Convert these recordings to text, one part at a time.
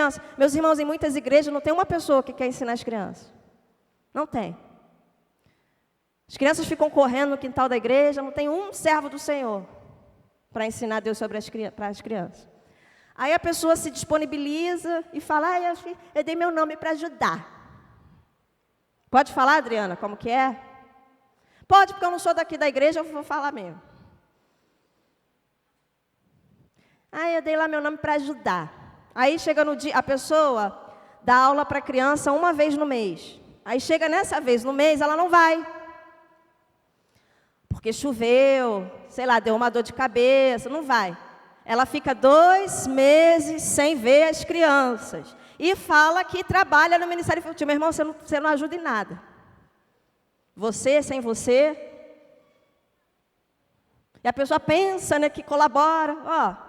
crianças. Meus irmãos, em muitas igrejas não tem uma pessoa que quer ensinar as crianças. Não tem. As crianças ficam correndo no quintal da igreja, não tem um servo do Senhor para ensinar Deus sobre para as crianças. Aí a pessoa se disponibiliza e fala, eu dei meu nome para ajudar. Pode falar, Adriana, como que é? Pode, porque eu não sou daqui da igreja, eu vou falar mesmo. Eu dei lá meu nome para ajudar. Aí chega no dia, a pessoa dá aula para a criança uma vez no mês. Aí chega nessa vez no mês, ela não vai. Porque choveu, sei lá, deu uma dor de cabeça, não vai. Ela fica 2 meses sem ver as crianças. E fala que trabalha no Ministério Infantil. Meu irmão, você não ajuda em nada. Você, sem você. E a pessoa pensa, né, que colabora.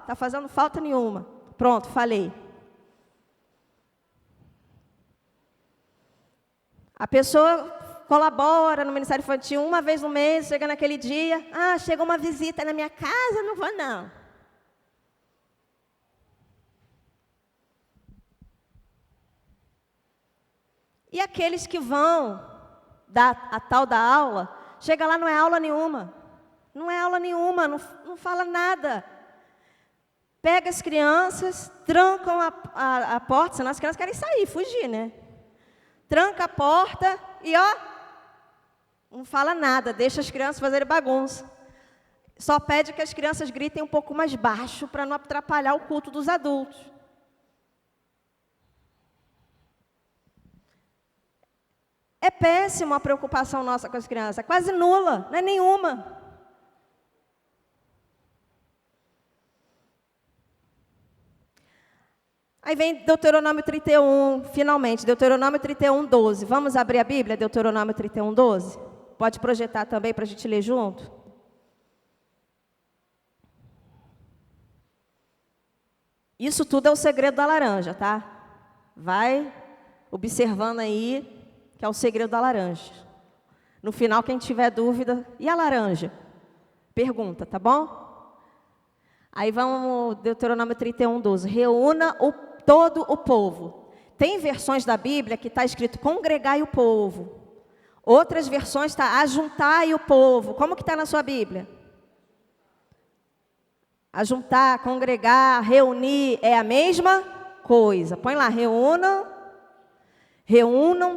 Tá fazendo falta nenhuma. Pronto, falei. A pessoa colabora no Ministério Infantil uma vez no mês, chega naquele dia. Chega uma visita na minha casa, não vou não. E aqueles que vão dar a tal da aula, chega lá, não é aula nenhuma. Não é aula nenhuma, não fala nada. Pega as crianças, trancam a porta, senão as crianças querem sair, fugir, né? Tranca a porta e, não fala nada, deixa as crianças fazerem bagunça. Só pede que as crianças gritem um pouco mais baixo para não atrapalhar o culto dos adultos. É péssima a preocupação nossa com as crianças, é quase nula, não é nenhuma. Aí vem Deuteronômio 31, finalmente, Deuteronômio 31, 12. Vamos abrir a Bíblia, Deuteronômio 31, 12? Pode projetar também para a gente ler junto? Isso tudo é o segredo da laranja, tá? Vai observando aí, que é o segredo da laranja. No final, quem tiver dúvida, e a laranja? Pergunta, tá bom? Aí vamos, Deuteronômio 31, 12. Reúna todo o povo. Tem versões da Bíblia que está escrito congregai o povo. Outras versões está ajuntai o povo. Como que está na sua Bíblia? Ajuntar, congregar, reunir, é a mesma coisa. Põe lá, reúnam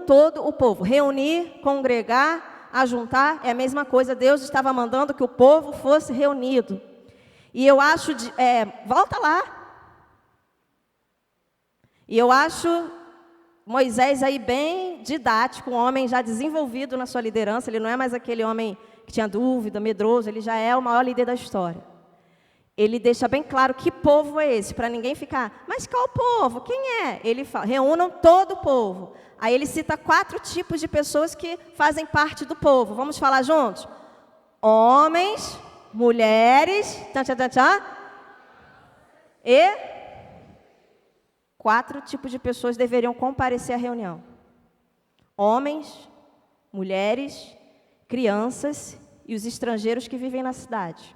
todo o povo. Reunir, congregar, ajuntar, é a mesma coisa. Deus estava mandando que o povo fosse reunido. E eu acho, volta lá. E eu acho Moisés aí bem didático, um homem já desenvolvido na sua liderança. Ele não é mais aquele homem que tinha dúvida, medroso, ele já é o maior líder da história. Ele deixa bem claro que povo é esse, para ninguém ficar, mas qual povo? Quem é? Ele fala, reúnam todo o povo. Aí ele cita 4 tipos de pessoas que fazem parte do povo. Vamos falar juntos? Homens, mulheres, e 4 tipos de pessoas deveriam comparecer à reunião. Homens, mulheres, crianças e os estrangeiros que vivem na cidade.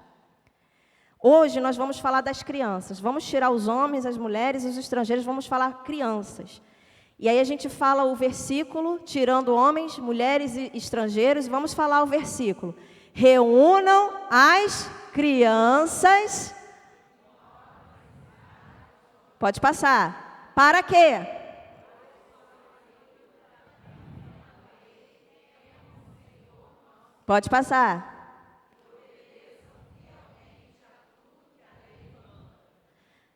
Hoje nós vamos falar das crianças. Vamos tirar os homens, as mulheres e os estrangeiros, vamos falar crianças. E aí a gente fala o versículo, tirando homens, mulheres e estrangeiros, vamos falar o versículo. Reúnam as crianças. Pode passar. Para quê? Pode passar.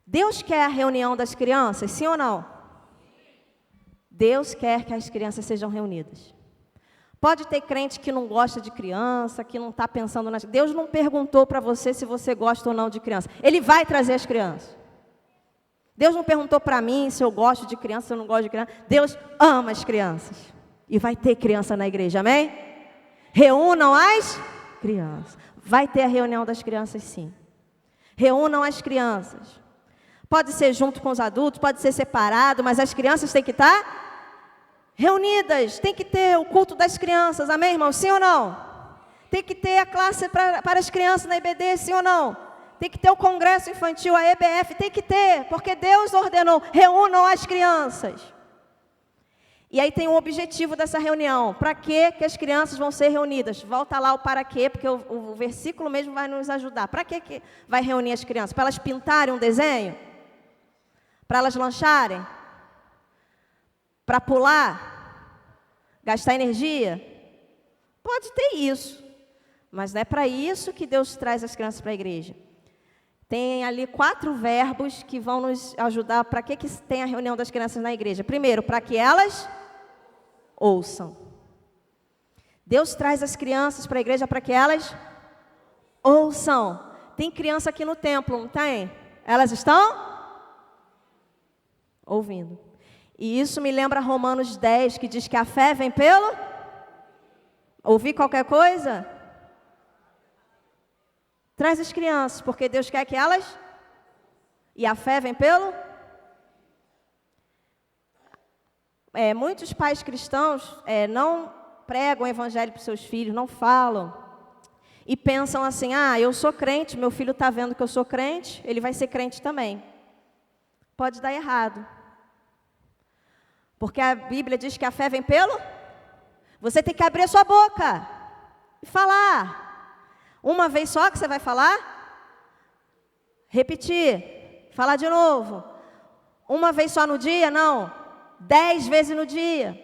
Deus quer a reunião das crianças, sim ou não? Deus quer que as crianças sejam reunidas. Pode ter crente que não gosta de criança, que não está pensando nas... Deus não perguntou para você se você gosta ou não de criança. Ele vai trazer as crianças. Deus não perguntou para mim se eu gosto de criança, se eu não gosto de criança. Deus ama as crianças. E vai ter criança na igreja, amém? Reúnam as crianças. Vai ter a reunião das crianças, sim. Reúnam as crianças. Pode ser junto com os adultos, pode ser separado, mas as crianças têm que estar reunidas. Tem que ter o culto das crianças, amém, irmão? Sim ou não? Tem que ter a classe para as crianças na IBD, sim ou não? Tem que ter o congresso infantil, a EBF, tem que ter, porque Deus ordenou, reúnam as crianças. E aí tem um objetivo dessa reunião. Para que as crianças vão ser reunidas? Volta lá o para quê, porque o versículo mesmo vai nos ajudar. Para que vai reunir as crianças? Para elas pintarem um desenho? Para elas lancharem? Para pular? Gastar energia? Pode ter isso. Mas não é para isso que Deus traz as crianças para a igreja. Tem ali 4 verbos que vão nos ajudar. Para que tem a reunião das crianças na igreja? Primeiro, para que elas ouçam. Deus traz as crianças para a igreja para que elas ouçam. Tem criança aqui no templo, não tem? Elas estão ouvindo. E isso me lembra Romanos 10, que diz que a fé vem pelo ouvir qualquer coisa. Traz as crianças, porque Deus quer que elas... E a fé vem pelo... muitos pais cristãos não pregam o evangelho para os seus filhos, não falam. E pensam assim, eu sou crente, meu filho está vendo que eu sou crente, ele vai ser crente também. Pode dar errado. Porque a Bíblia diz que a fé vem pelo... Você tem que abrir a sua boca e falar. Uma vez só que você vai falar? Repetir. Falar de novo. Uma vez só no dia? Não. 10 vezes no dia.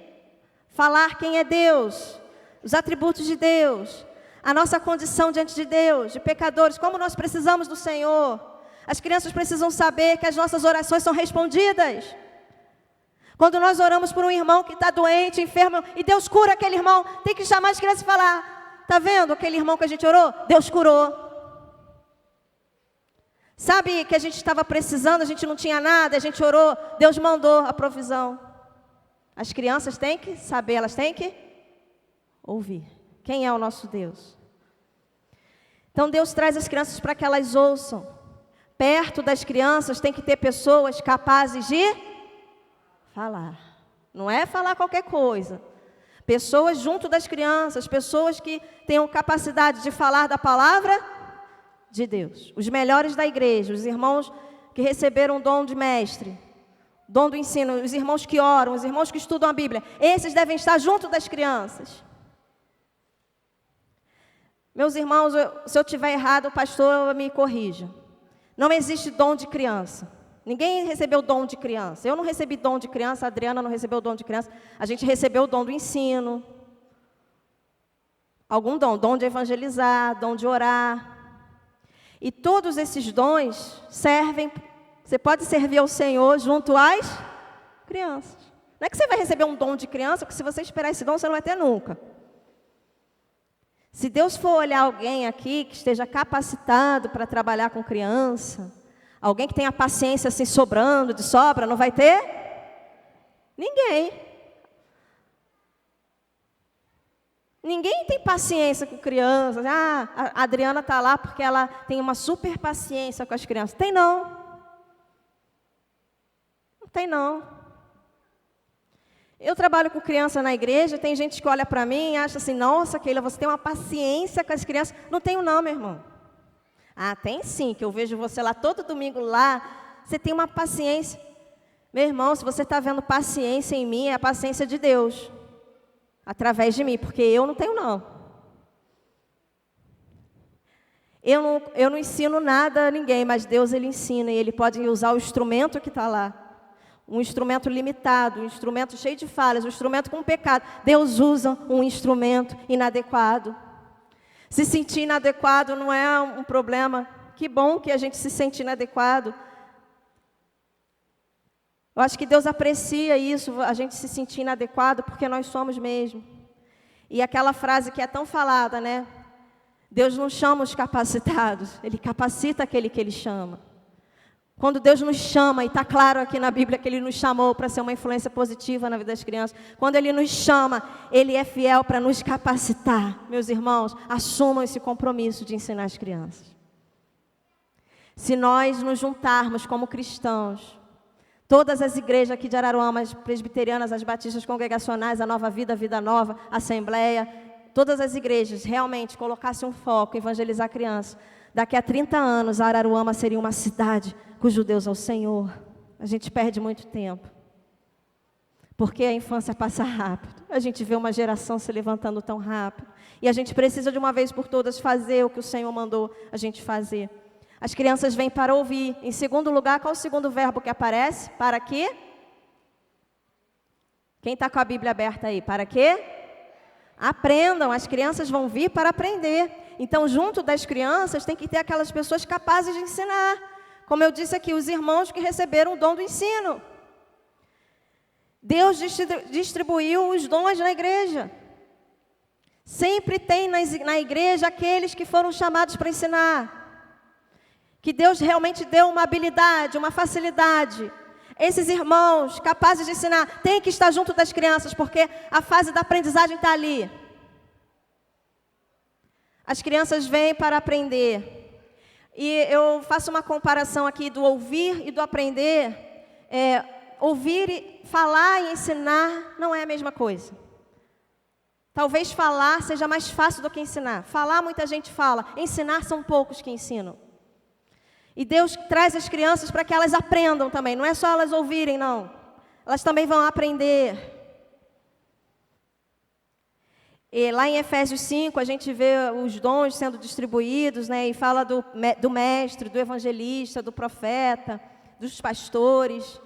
Falar quem é Deus. Os atributos de Deus. A nossa condição diante de Deus. De pecadores. Como nós precisamos do Senhor. As crianças precisam saber que as nossas orações são respondidas. Quando nós oramos por um irmão que está doente, enfermo, e Deus cura aquele irmão, tem que chamar as crianças e falar, está vendo aquele irmão que a gente orou? Deus curou. Sabe que a gente estava precisando, a gente não tinha nada, a gente orou, Deus mandou a provisão. As crianças têm que saber, elas têm que ouvir. Quem é o nosso Deus? Então Deus traz as crianças para que elas ouçam. Perto das crianças tem que ter pessoas capazes de falar. Não é falar qualquer coisa. Pessoas junto das crianças, pessoas que tenham capacidade de falar da palavra de Deus. Os melhores da igreja, os irmãos que receberam o dom de mestre, dom do ensino, os irmãos que oram, os irmãos que estudam a Bíblia, esses devem estar junto das crianças. Meus irmãos, se eu estiver errado, o pastor me corrija. Não existe dom de criança. Ninguém recebeu dom de criança. Eu não recebi dom de criança, a Adriana não recebeu dom de criança. A gente recebeu o dom do ensino. Algum dom de evangelizar, dom de orar. E todos esses dons servem, você pode servir ao Senhor junto às crianças. Não é que você vai receber um dom de criança, porque se você esperar esse dom, você não vai ter nunca. Se Deus for olhar alguém aqui que esteja capacitado para trabalhar com criança, alguém que tenha paciência assim sobrando, de sobra, não vai ter? Ninguém. Ninguém tem paciência com crianças. A Adriana está lá porque ela tem uma super paciência com as crianças. Tem não. Não tem não. Eu trabalho com criança na igreja, tem gente que olha para mim e acha assim, nossa, Keila, você tem uma paciência com as crianças. Não tenho não, meu irmão. Tem sim, que eu vejo você lá todo domingo lá, você tem uma paciência. Meu irmão, se você está vendo paciência em mim, é a paciência de Deus, através de mim, porque eu não tenho não. Eu não ensino nada a ninguém, mas Deus Ele ensina, e Ele pode usar o instrumento que está lá. Um instrumento limitado, um instrumento cheio de falhas, um instrumento com pecado. Deus usa um instrumento inadequado. Se sentir inadequado não é um problema. Que bom que a gente se sente inadequado. Eu acho que Deus aprecia isso, a gente se sentir inadequado, porque nós somos mesmo. E aquela frase que é tão falada, né? Deus não chama os capacitados, Ele capacita aquele que Ele chama. Quando Deus nos chama, e está claro aqui na Bíblia que Ele nos chamou para ser uma influência positiva na vida das crianças. Quando Ele nos chama, Ele é fiel para nos capacitar. Meus irmãos, assumam esse compromisso de ensinar as crianças. Se nós nos juntarmos como cristãos, todas as igrejas aqui de Araruama, as presbiterianas, as batistas congregacionais, a Nova Vida, a Vida Nova, a Assembleia, todas as igrejas realmente colocassem um foco em evangelizar crianças, Daqui a 30 anos, Araruama seria uma cidade cujo Deus é o Senhor. A gente perde muito tempo. Porque a infância passa rápido. A gente vê uma geração se levantando tão rápido. E a gente precisa de uma vez por todas fazer o que o Senhor mandou a gente fazer. As crianças vêm para ouvir. Em segundo lugar, qual é o segundo verbo que aparece? Para quê? Quem está com a Bíblia aberta aí? Para quê? Aprendam. As crianças vão vir para aprender. Então, junto das crianças, tem que ter aquelas pessoas capazes de ensinar. Como eu disse aqui, os irmãos que receberam o dom do ensino. Deus distribuiu os dons na igreja. Sempre tem na igreja aqueles que foram chamados para ensinar. Que Deus realmente deu uma habilidade, uma facilidade. Esses irmãos capazes de ensinar têm que estar junto das crianças, porque a fase da aprendizagem está ali. As crianças vêm para aprender. E eu faço uma comparação aqui do ouvir e do aprender. Ouvir, falar e ensinar não é a mesma coisa. Talvez falar seja mais fácil do que ensinar. Falar muita gente fala, ensinar são poucos que ensinam. E Deus traz as crianças para que elas aprendam também. Não é só elas ouvirem, não. Elas também vão aprender. E lá em Efésios 5, a gente vê os dons sendo distribuídos, né? E fala do mestre, do evangelista, do profeta, dos pastores.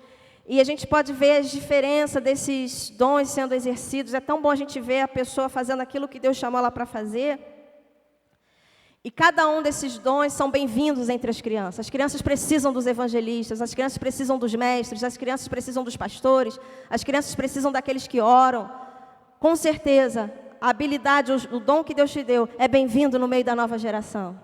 E a gente pode ver a diferença desses dons sendo exercidos. É tão bom a gente ver a pessoa fazendo aquilo que Deus chamou ela para fazer. E cada um desses dons são bem-vindos entre as crianças. As crianças precisam dos evangelistas, as crianças precisam dos mestres, as crianças precisam dos pastores, as crianças precisam daqueles que oram. Com certeza, a habilidade, o dom que Deus te deu é bem-vindo no meio da nova geração.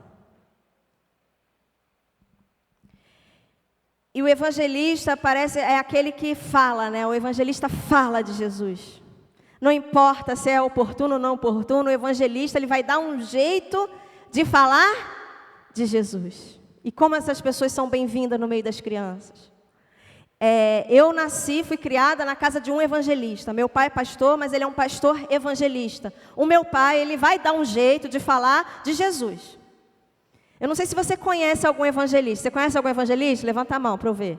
E o evangelista é aquele que fala, né? O evangelista fala de Jesus. Não importa se é oportuno ou não oportuno, o evangelista ele vai dar um jeito de falar de Jesus. E como essas pessoas são bem-vindas no meio das crianças. Eu fui criada na casa de um evangelista. Meu pai é pastor, mas ele é um pastor evangelista. O meu pai, ele vai dar um jeito de falar de Jesus. Eu não sei se você conhece algum evangelista. Você conhece algum evangelista? Levanta a mão para eu ver.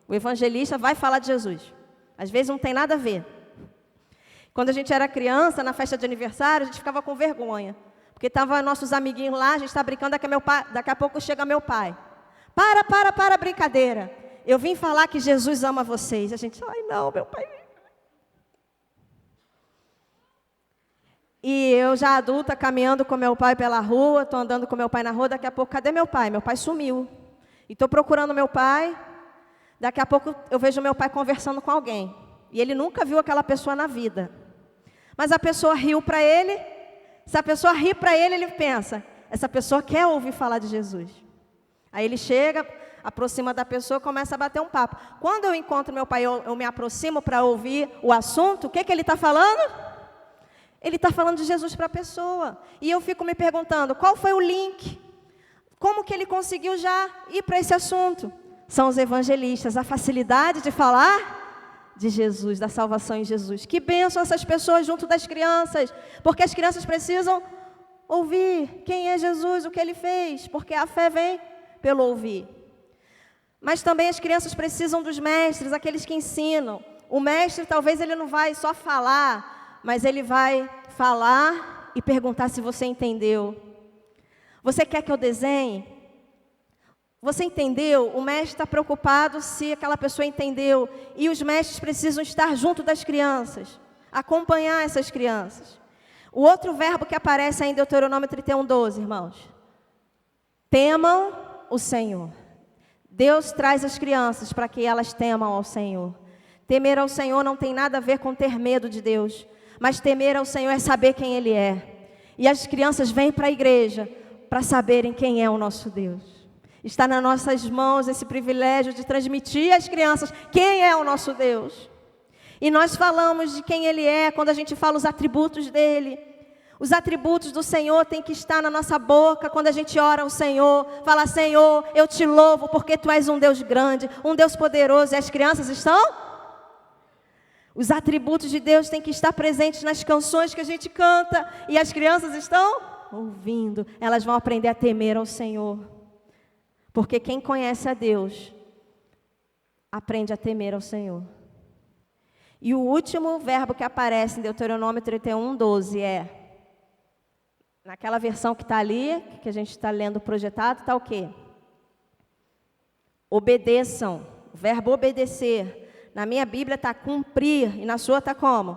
O evangelista vai falar de Jesus. Às vezes não tem nada a ver. Quando a gente era criança, na festa de aniversário, a gente ficava com vergonha. Porque estavam nossos amiguinhos lá, a gente está brincando, daqui a pouco chega meu pai. Para, brincadeira. Eu vim falar que Jesus ama vocês. A gente, ai não, meu pai. E eu já adulta, caminhando com meu pai pela rua, estou andando com meu pai na rua, daqui a pouco, cadê meu pai? Meu pai sumiu. E estou procurando meu pai, daqui a pouco eu vejo meu pai conversando com alguém. E ele nunca viu aquela pessoa na vida. Mas a pessoa riu para ele. Se a pessoa ri para ele, ele pensa, essa pessoa quer ouvir falar de Jesus. Aí ele chega, aproxima da pessoa, começa a bater um papo. Quando eu encontro meu pai, eu me aproximo para ouvir o assunto, o que ele está falando? Ele está falando de Jesus para a pessoa. E eu fico me perguntando, qual foi o link? Como que ele conseguiu já ir para esse assunto? São os evangelistas, a facilidade de falar de Jesus, da salvação em Jesus. Que bênção essas pessoas junto das crianças, porque as crianças precisam ouvir quem é Jesus, o que ele fez, porque a fé vem pelo ouvir. Mas também as crianças precisam dos mestres, aqueles que ensinam. O mestre talvez ele não vai só falar, mas ele vai falar e perguntar se você entendeu. Você quer que eu desenhe? Você entendeu? O mestre está preocupado se aquela pessoa entendeu. E os mestres precisam estar junto das crianças, acompanhar essas crianças. O outro verbo que aparece aí em Deuteronômio 31:12, irmãos. Temam o Senhor. Deus traz as crianças para que elas temam ao Senhor. Temer ao Senhor não tem nada a ver com ter medo de Deus, mas temer ao Senhor é saber quem Ele é. E as crianças vêm para a igreja para saberem quem é o nosso Deus. Está nas nossas mãos esse privilégio de transmitir às crianças quem é o nosso Deus. E nós falamos de quem Ele é quando a gente fala os atributos dEle. Os atributos do Senhor têm que estar na nossa boca quando a gente ora ao Senhor. Fala, Senhor, eu te louvo porque Tu és um Deus grande, um Deus poderoso. E as crianças estão? Os atributos de Deus têm que estar presentes nas canções que a gente canta. E as crianças estão? ouvindo, elas vão aprender a temer ao Senhor. Porque quem conhece a Deus, aprende a temer ao Senhor. E o último verbo que aparece em Deuteronômio 31:12 é, naquela versão que está ali, que a gente está lendo projetado, está o quê? Obedeçam, o verbo obedecer. Na minha Bíblia está cumprir, e na sua está como?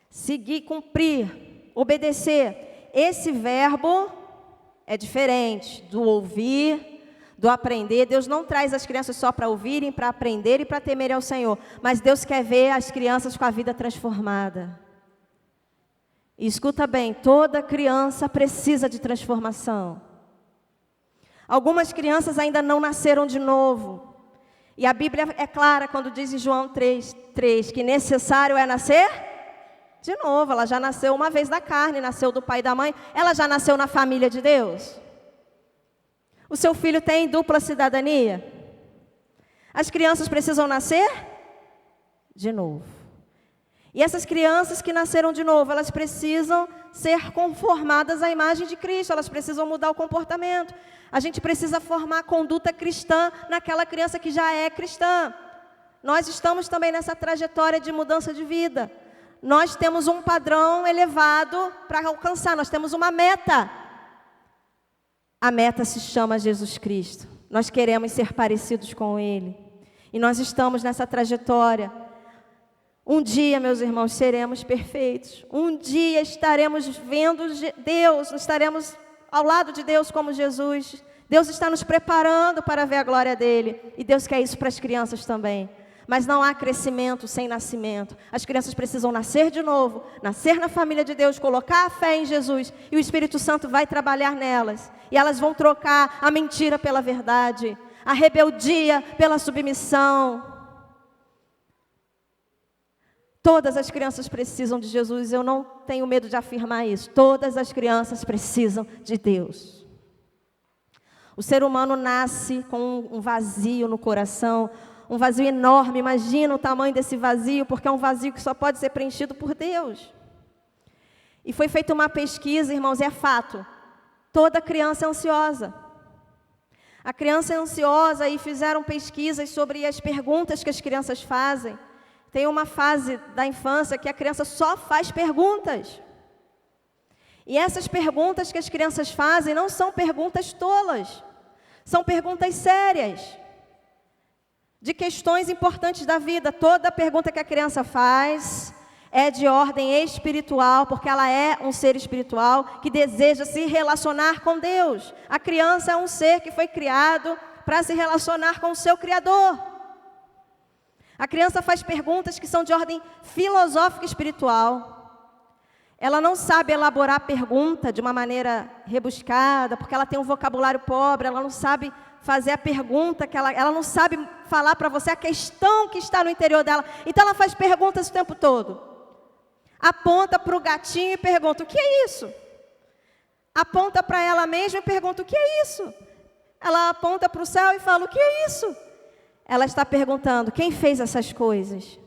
Seguir, cumprir, obedecer. Esse verbo é diferente do ouvir, do aprender. Deus não traz as crianças só para ouvirem, para aprender e para temerem ao Senhor. Mas Deus quer ver as crianças com a vida transformada. E escuta bem, toda criança precisa de transformação. Algumas crianças ainda não nasceram de novo. E a Bíblia é clara quando diz em João 3:3 que necessário é nascer de novo. Ela já nasceu uma vez da carne, nasceu do pai e da mãe. Ela já nasceu na família de Deus. O seu filho tem dupla cidadania? As crianças precisam nascer de novo. E essas crianças que nasceram de novo, elas precisam ser conformadas à imagem de Cristo, elas precisam mudar o comportamento. A gente precisa formar conduta cristã naquela criança que já é cristã. Nós estamos também nessa trajetória de mudança de vida. Nós temos um padrão elevado para alcançar, nós temos uma meta. A meta se chama Jesus Cristo. Nós queremos ser parecidos com Ele. E nós estamos nessa trajetória. Um dia, meus irmãos, seremos perfeitos. Um dia estaremos vendo Deus, estaremos ao lado de Deus como Jesus. Deus está nos preparando para ver a glória dEle. E Deus quer isso para as crianças também. Mas não há crescimento sem nascimento. As crianças precisam nascer de novo, nascer na família de Deus, colocar a fé em Jesus. E o Espírito Santo vai trabalhar nelas. E elas vão trocar a mentira pela verdade, a rebeldia pela submissão. Todas as crianças precisam de Jesus. Eu não tenho medo de afirmar isso. Todas as crianças precisam de Deus. O ser humano nasce com um vazio no coração, um vazio enorme. Imagina o tamanho desse vazio, porque é um vazio que só pode ser preenchido por Deus. E foi feita uma pesquisa, irmãos, e é fato. Toda criança é ansiosa. A criança é ansiosa e fizeram pesquisas sobre as perguntas que as crianças fazem. Tem uma fase da infância que a criança só faz perguntas. E essas perguntas que as crianças fazem não são perguntas tolas. São perguntas sérias. De questões importantes da vida. Toda pergunta que a criança faz é de ordem espiritual, porque ela é um ser espiritual que deseja se relacionar com Deus. A criança é um ser que foi criado para se relacionar com o seu Criador. A criança faz perguntas que são de ordem filosófica e espiritual. Ela não sabe elaborar pergunta de uma maneira rebuscada, porque ela tem um vocabulário pobre, ela não sabe fazer a pergunta, ela não sabe falar para você a questão que está no interior dela. Então ela faz perguntas o tempo todo. Aponta para o gatinho e pergunta, o que é isso? Aponta para ela mesma e pergunta, o que é isso? Ela aponta para o céu e fala, o que é isso? Ela está perguntando, quem fez essas coisas?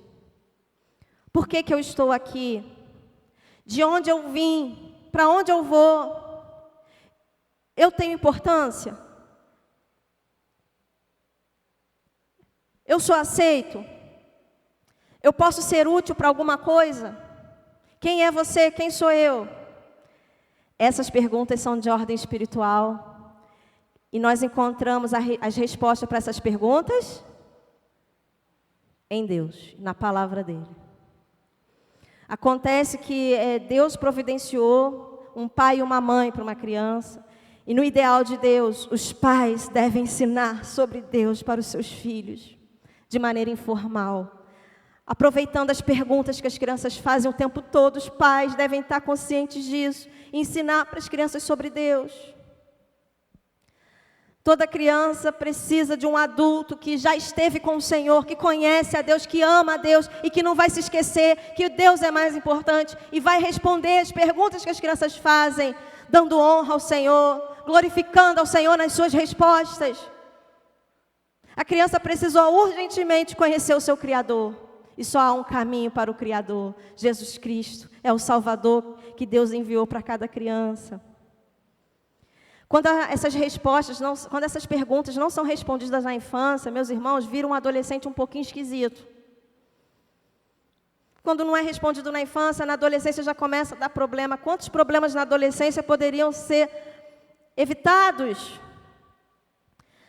Por que que eu estou aqui? De onde eu vim? Para onde eu vou? Eu tenho importância? Eu sou aceito? Eu posso ser útil para alguma coisa? Quem é você? Quem sou eu? Essas perguntas são de ordem espiritual. E nós encontramos as respostas para essas perguntas em Deus, na palavra dele. Acontece que Deus providenciou um pai e uma mãe para uma criança. E no ideal de Deus, os pais devem ensinar sobre Deus para os seus filhos, de maneira informal. Aproveitando as perguntas que as crianças fazem o tempo todo, os pais devem estar conscientes disso, e ensinar para as crianças sobre Deus. Toda criança precisa de um adulto que já esteve com o Senhor, que conhece a Deus, que ama a Deus e que não vai se esquecer que Deus é mais importante e vai responder as perguntas que as crianças fazem, dando honra ao Senhor, glorificando ao Senhor nas suas respostas. A criança precisou urgentemente conhecer o seu Criador. E só há um caminho para o Criador. Jesus Cristo é o Salvador que Deus enviou para cada criança. Quando quando essas perguntas não são respondidas na infância, meus irmãos, vira um adolescente um pouquinho esquisito. Quando não é respondido na infância, na adolescência já começa a dar problema. Quantos problemas na adolescência poderiam ser evitados?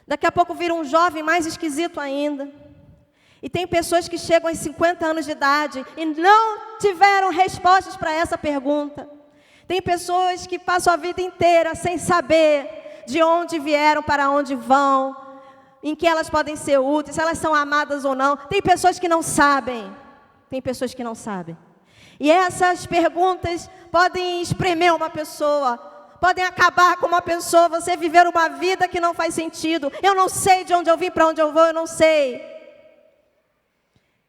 Daqui a pouco vira um jovem mais esquisito ainda. E tem pessoas que chegam aos 50 anos de idade e não tiveram respostas para essa pergunta. Tem pessoas que passam a vida inteira sem saber de onde vieram, para onde vão, em que elas podem ser úteis, se elas são amadas ou não. Tem pessoas que não sabem. Tem pessoas que não sabem. E essas perguntas podem espremer uma pessoa, podem acabar com uma pessoa, você viver uma vida que não faz sentido. Eu não sei de onde eu vim, para onde eu vou, eu não sei.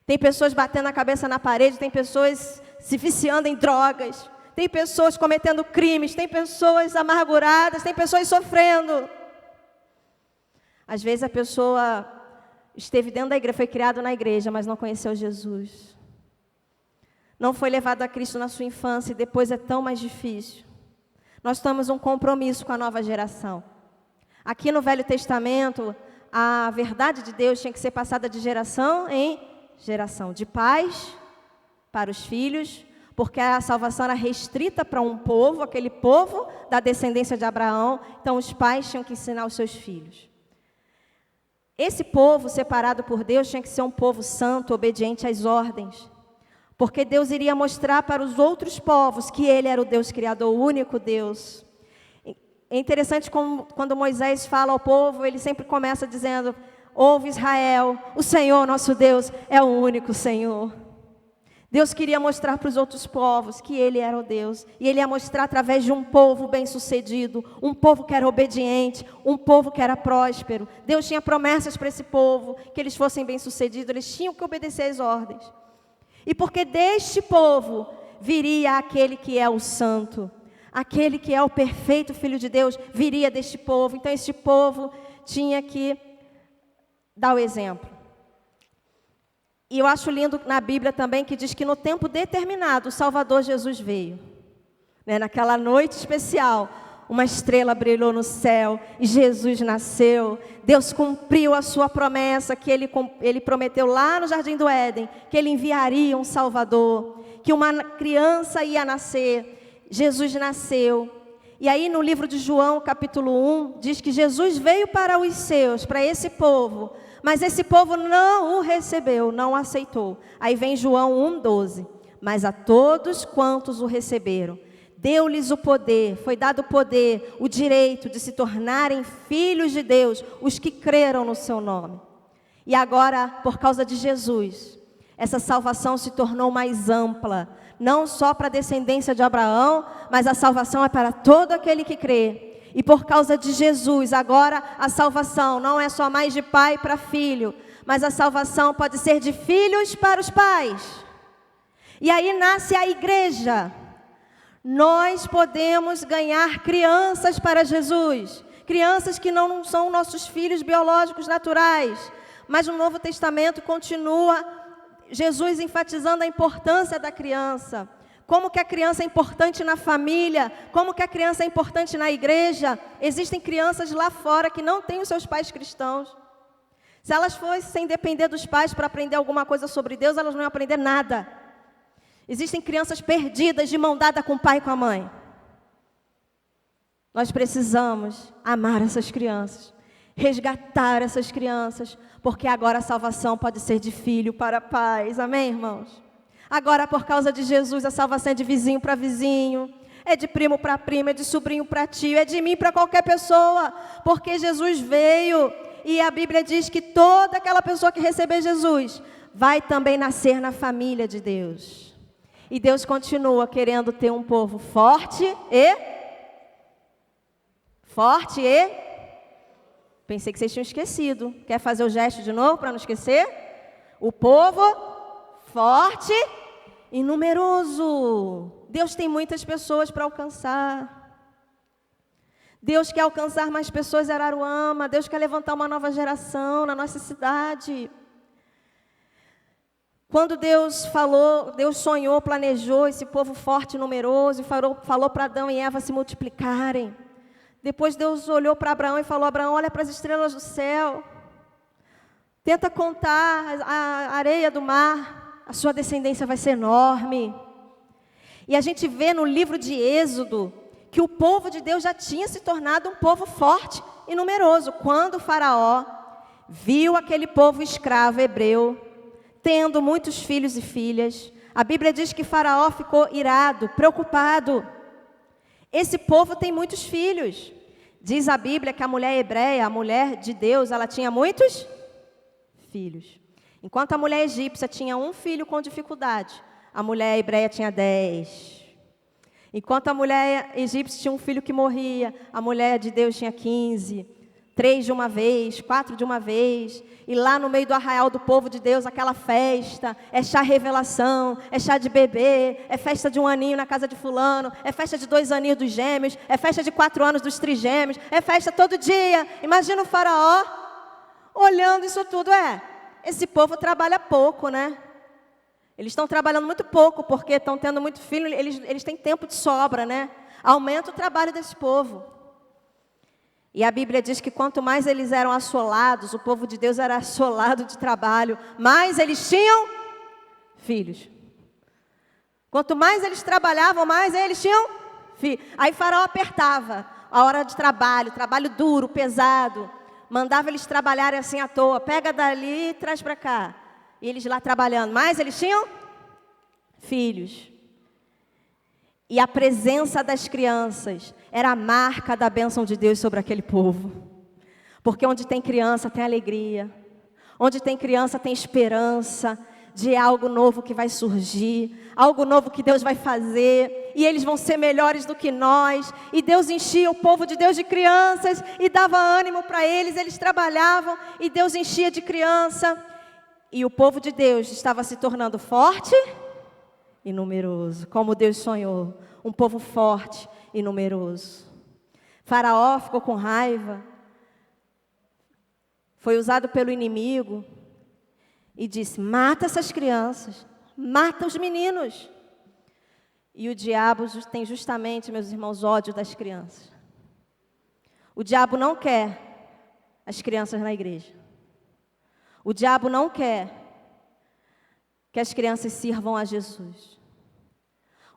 Tem pessoas batendo a cabeça na parede, tem pessoas se viciando em drogas, tem pessoas cometendo crimes, tem pessoas amarguradas, tem pessoas sofrendo. Às vezes a pessoa esteve dentro da igreja, foi criado na igreja, mas não conheceu Jesus. Não foi levado a Cristo na sua infância e depois é tão mais difícil. Nós temos um compromisso com a nova geração. Aqui no Velho Testamento, a verdade de Deus tinha que ser passada de geração em geração, de pais para os filhos, porque a salvação era restrita para um povo, aquele povo da descendência de Abraão, então os pais tinham que ensinar os seus filhos. Esse povo separado por Deus tinha que ser um povo santo, obediente às ordens, porque Deus iria mostrar para os outros povos que Ele era o Deus Criador, o único Deus. É interessante quando Moisés fala ao povo, ele sempre começa dizendo: ouve Israel, o Senhor nosso Deus é o único Senhor. Deus queria mostrar para os outros povos que Ele era o Deus. E Ele ia mostrar através de um povo bem-sucedido, um povo que era obediente, um povo que era próspero. Deus tinha promessas para esse povo, que eles fossem bem-sucedidos, eles tinham que obedecer às ordens. E porque deste povo viria aquele que é o santo, aquele que é o perfeito Filho de Deus, viria deste povo. Então este povo tinha que dar o exemplo. E eu acho lindo na Bíblia também que diz que no tempo determinado o Salvador Jesus veio. Naquela noite especial, uma estrela brilhou no céu e Jesus nasceu. Deus cumpriu a sua promessa que Ele prometeu lá no Jardim do Éden, que Ele enviaria um Salvador, que uma criança ia nascer. Jesus nasceu. E aí no livro de João, capítulo 1, diz que Jesus veio para os seus, para esse povo, mas esse povo não o recebeu, não o aceitou. Aí vem João 1,12. Mas a todos quantos o receberam, deu-lhes o poder, foi dado o poder, o direito de se tornarem filhos de Deus, os que creram no seu nome. E agora, por causa de Jesus, essa salvação se tornou mais ampla, não só para a descendência de Abraão, mas a salvação é para todo aquele que crê. E por causa de Jesus, agora a salvação não é só mais de pai para filho, mas a salvação pode ser de filhos para os pais. E aí nasce a igreja. Nós podemos ganhar crianças para Jesus, crianças que não são nossos filhos biológicos naturais, mas no Novo Testamento continua Jesus enfatizando a importância da criança. Como que a criança é importante na família, como que a criança é importante na igreja. Existem crianças lá fora que não têm os seus pais cristãos. Se elas fossem depender dos pais para aprender alguma coisa sobre Deus, elas não iam aprender nada. Existem crianças perdidas de mão dada com o pai e com a mãe. Nós precisamos amar essas crianças, resgatar essas crianças, porque agora a salvação pode ser de filho para pais. Amém, irmãos? Agora, por causa de Jesus, a salvação é de vizinho para vizinho, é de primo para prima, é de sobrinho para tio, é de mim para qualquer pessoa, porque Jesus veio e a Bíblia diz que toda aquela pessoa que receber Jesus vai também nascer na família de Deus. E Deus continua querendo ter um povo forte e... Pensei que vocês tinham esquecido. Quer fazer o gesto de novo para não esquecer? O povo forte e numeroso. Deus tem muitas pessoas para alcançar. Deus quer alcançar mais pessoas em Araruama. Deus quer levantar uma nova geração na nossa cidade. Quando Deus falou, Deus sonhou, planejou esse povo forte e numeroso e falou para Adão e Eva se multiplicarem. Depois Deus olhou para Abraão e falou: Abraão, olha para as estrelas do céu. Tenta contar a areia do mar. A sua descendência vai ser enorme. E a gente vê no livro de Êxodo que o povo de Deus já tinha se tornado um povo forte e numeroso. Quando o faraó viu aquele povo escravo hebreu, tendo muitos filhos e filhas, a Bíblia diz que faraó ficou irado, preocupado. Esse povo tem muitos filhos. Diz a Bíblia que a mulher hebreia, a mulher de Deus, ela tinha muitos filhos. Enquanto a mulher egípcia tinha um filho com dificuldade, a mulher hebreia tinha 10. Enquanto a mulher egípcia tinha um filho que morria, a mulher de Deus tinha 15. 3 de uma vez, 4 de uma vez. E lá no meio do arraial do povo de Deus, aquela festa, é chá revelação, é chá de bebê, é festa de 1 aninho na casa de fulano, é festa de 2 aninhos dos gêmeos, é festa de 4 anos dos trigêmeos, é festa todo dia. Imagina o faraó olhando isso tudo. Esse povo trabalha pouco, né? Eles estão trabalhando muito pouco, porque estão tendo muito filho, eles têm tempo de sobra, né? Aumenta o trabalho desse povo. E a Bíblia diz que quanto mais eles eram assolados, o povo de Deus era assolado de trabalho, mais eles tinham filhos. Quanto mais eles trabalhavam, mais eles tinham filhos. Aí Faraó apertava a hora de trabalho duro, pesado. Mandava eles trabalharem assim à toa. Pega dali e traz para cá. E eles lá trabalhando. Mas eles tinham filhos. E a presença das crianças era a marca da bênção de Deus sobre aquele povo. Porque onde tem criança tem alegria. Onde tem criança tem esperança de algo novo que vai surgir. Algo novo que Deus vai fazer. E eles vão ser melhores do que nós. E Deus enchia o povo de Deus de crianças e dava ânimo para eles. Eles trabalhavam e Deus enchia de criança. E o povo de Deus estava se tornando forte e numeroso, como Deus sonhou, um povo forte e numeroso. Faraó ficou com raiva, foi usado pelo inimigo e disse: mata essas crianças, mata os meninos. E o diabo tem justamente, meus irmãos, ódio das crianças. O diabo não quer as crianças na igreja. O diabo não quer que as crianças sirvam a Jesus.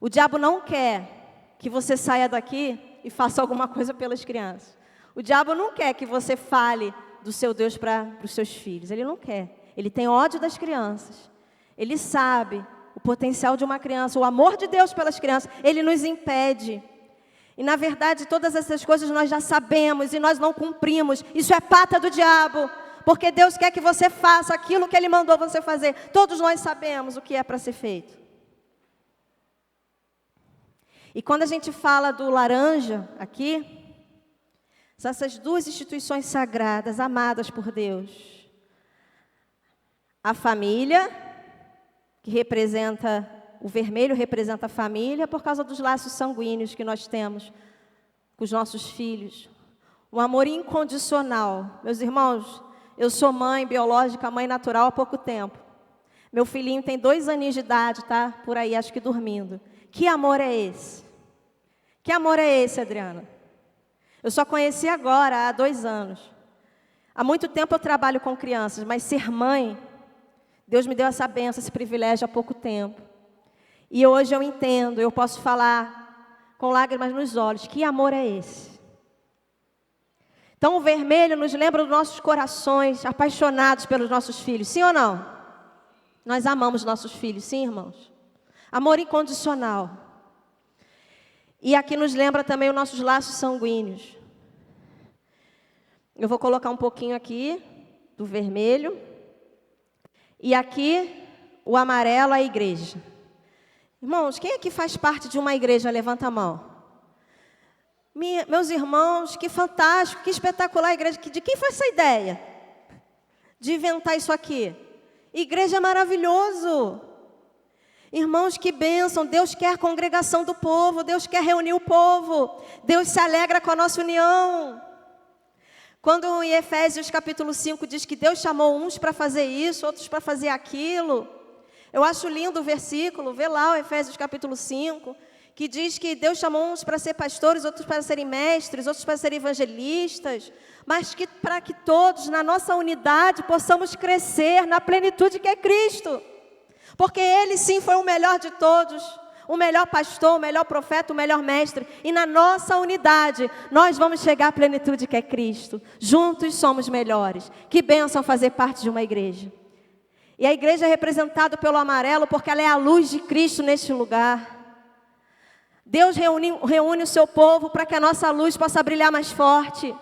O diabo não quer que você saia daqui e faça alguma coisa pelas crianças. O diabo não quer que você fale do seu Deus para os seus filhos. Ele não quer. Ele tem ódio das crianças. Ele sabe o potencial de uma criança, o amor de Deus pelas crianças. Ele nos impede. E na verdade todas essas coisas nós já sabemos e nós não cumprimos. Isso é pata do diabo. Porque Deus quer que você faça aquilo que Ele mandou você fazer. Todos nós sabemos o que é para ser feito. E quando a gente fala do laranja aqui, são essas duas instituições sagradas, amadas por Deus. A família, que representa, o vermelho representa a família, por causa dos laços sanguíneos que nós temos com os nossos filhos. Um amor incondicional. Meus irmãos, eu sou mãe biológica, mãe natural há pouco tempo. Meu filhinho tem 2 aninhos de idade, tá? Por aí, acho que dormindo. Que amor é esse? Que amor é esse, Adriana? Eu só conheci agora, há 2 anos. Há muito tempo eu trabalho com crianças, mas ser mãe, Deus me deu essa bênção, esse privilégio há pouco tempo. E hoje eu entendo, eu posso falar com lágrimas nos olhos, que amor é esse? Então o vermelho nos lembra dos nossos corações apaixonados pelos nossos filhos, sim ou não? Nós amamos nossos filhos, sim, irmãos? Amor incondicional. E aqui nos lembra também os nossos laços sanguíneos. Eu vou colocar um pouquinho aqui do vermelho. E aqui o amarelo, a igreja. Irmãos, quem aqui faz parte de uma igreja? Levanta a mão. Meus irmãos, que fantástico, que espetacular a igreja. De quem foi essa ideia? De inventar isso aqui? Igreja é maravilhoso. Irmãos, que bênção. Deus quer a congregação do povo. Deus quer reunir o povo. Deus se alegra com a nossa união. Quando em Efésios capítulo 5 diz que Deus chamou uns para fazer isso, outros para fazer aquilo. Eu acho lindo o versículo. Vê lá o Efésios capítulo 5. que diz que Deus chamou uns para ser pastores, outros para serem mestres, outros para serem evangelistas, mas que para que todos, na nossa unidade, possamos crescer na plenitude que é Cristo. Porque Ele sim foi o melhor de todos, o melhor pastor, o melhor profeta, o melhor mestre. E na nossa unidade, nós vamos chegar à plenitude que é Cristo. Juntos somos melhores. Que bênção fazer parte de uma igreja. E a igreja é representada pelo amarelo porque ela é a luz de Cristo neste lugar. Deus reúne o seu povo para que a nossa luz possa brilhar mais forte.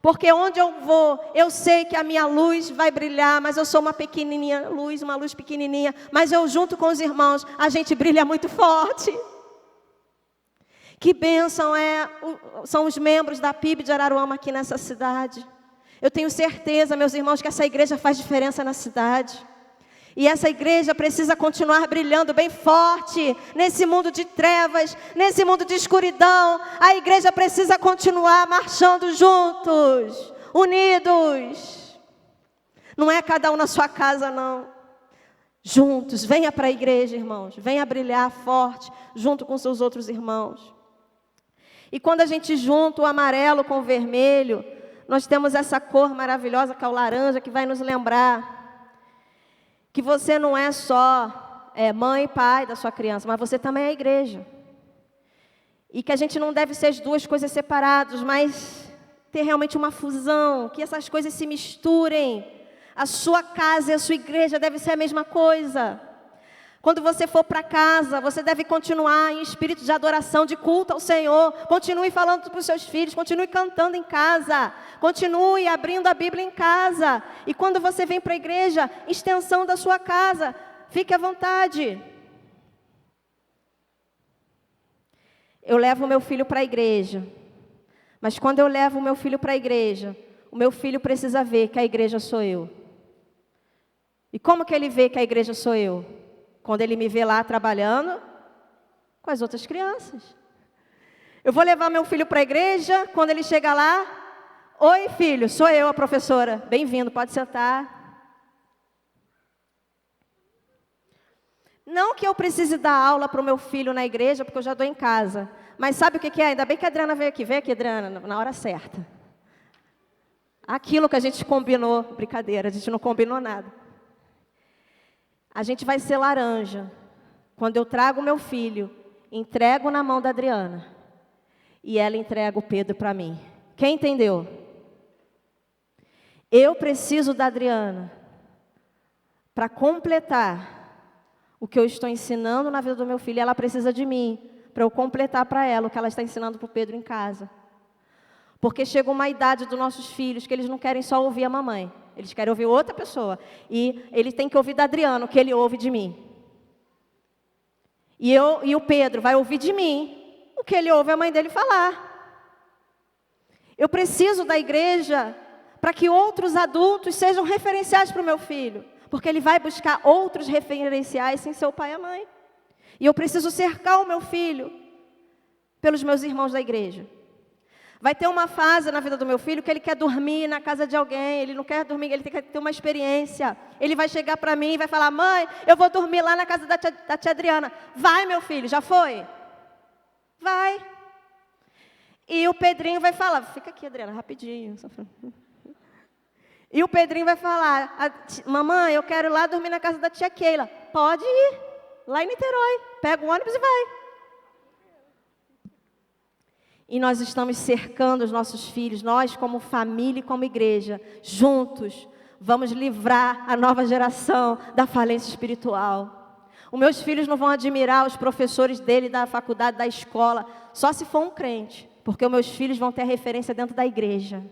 Porque onde eu vou, eu sei que a minha luz vai brilhar, mas eu sou uma pequenininha luz, uma luz pequenininha. Mas eu junto com os irmãos, a gente brilha muito forte. Que bênção são os membros da PIB de Araruama aqui nessa cidade. Eu tenho certeza, meus irmãos, que essa igreja faz diferença na cidade. E essa igreja precisa continuar brilhando bem forte nesse mundo de trevas, nesse mundo de escuridão. A igreja precisa continuar marchando juntos, unidos. Não é cada um na sua casa, não. Juntos, venha para a igreja, irmãos. Venha brilhar forte, junto com seus outros irmãos. E quando a gente junta o amarelo com o vermelho, nós temos essa cor maravilhosa que é o laranja, que vai nos lembrar que você não é só mãe e pai da sua criança, mas você também é a igreja. E que a gente não deve ser as duas coisas separadas, mas ter realmente uma fusão, que essas coisas se misturem. A sua casa e a sua igreja deve ser a mesma coisa. Quando você for para casa, você deve continuar em espírito de adoração, de culto ao Senhor. Continue falando para os seus filhos, continue cantando em casa. Continue abrindo a Bíblia em casa. E quando você vem para a igreja, extensão da sua casa. Fique à vontade. Eu levo o meu filho para a igreja. Mas quando eu levo o meu filho para a igreja, o meu filho precisa ver que a igreja sou eu. E como que ele vê que a igreja sou eu? Quando ele me vê lá trabalhando com as outras crianças. Eu vou levar meu filho para a igreja, quando ele chega lá, oi filho, sou eu a professora, bem-vindo, pode sentar. Não que eu precise dar aula para o meu filho na igreja, porque eu já dou em casa. Mas sabe o que é? Ainda bem que a Adriana veio aqui, Adriana, na hora certa. Aquilo que a gente combinou, brincadeira, a gente não combinou nada. A gente vai ser laranja. Quando eu trago o meu filho, entrego na mão da Adriana. E ela entrega o Pedro para mim. Quem entendeu? Eu preciso da Adriana para completar o que eu estou ensinando na vida do meu filho. Ela precisa de mim para eu completar para ela o que ela está ensinando para o Pedro em casa. Porque chega uma idade dos nossos filhos que eles não querem só ouvir a mamãe. Eles querem ouvir outra pessoa. E ele tem que ouvir da Adriana o que ele ouve de mim. E o Pedro vai ouvir de mim o que ele ouve a mãe dele falar. Eu preciso da igreja para que outros adultos sejam referenciais para o meu filho. Porque ele vai buscar outros referenciais sem ser o pai e a mãe. E eu preciso cercar o meu filho pelos meus irmãos da igreja. Vai ter uma fase na vida do meu filho que ele quer dormir na casa de alguém, ele não quer dormir, ele tem que ter uma experiência. Ele vai chegar para mim e vai falar, mãe, eu vou dormir lá na casa da tia Adriana. Vai, meu filho, já foi? Vai. E o Pedrinho vai falar, fica aqui, Adriana, rapidinho. E o Pedrinho vai falar, mamãe, eu quero ir lá dormir na casa da tia Keila. Pode ir, lá em Niterói, pega o ônibus e vai. E nós estamos cercando os nossos filhos, nós como família e como igreja, juntos, vamos livrar a nova geração da falência espiritual. Os meus filhos não vão admirar os professores dele da faculdade, da escola, só se for um crente, porque os meus filhos vão ter referência dentro da igreja.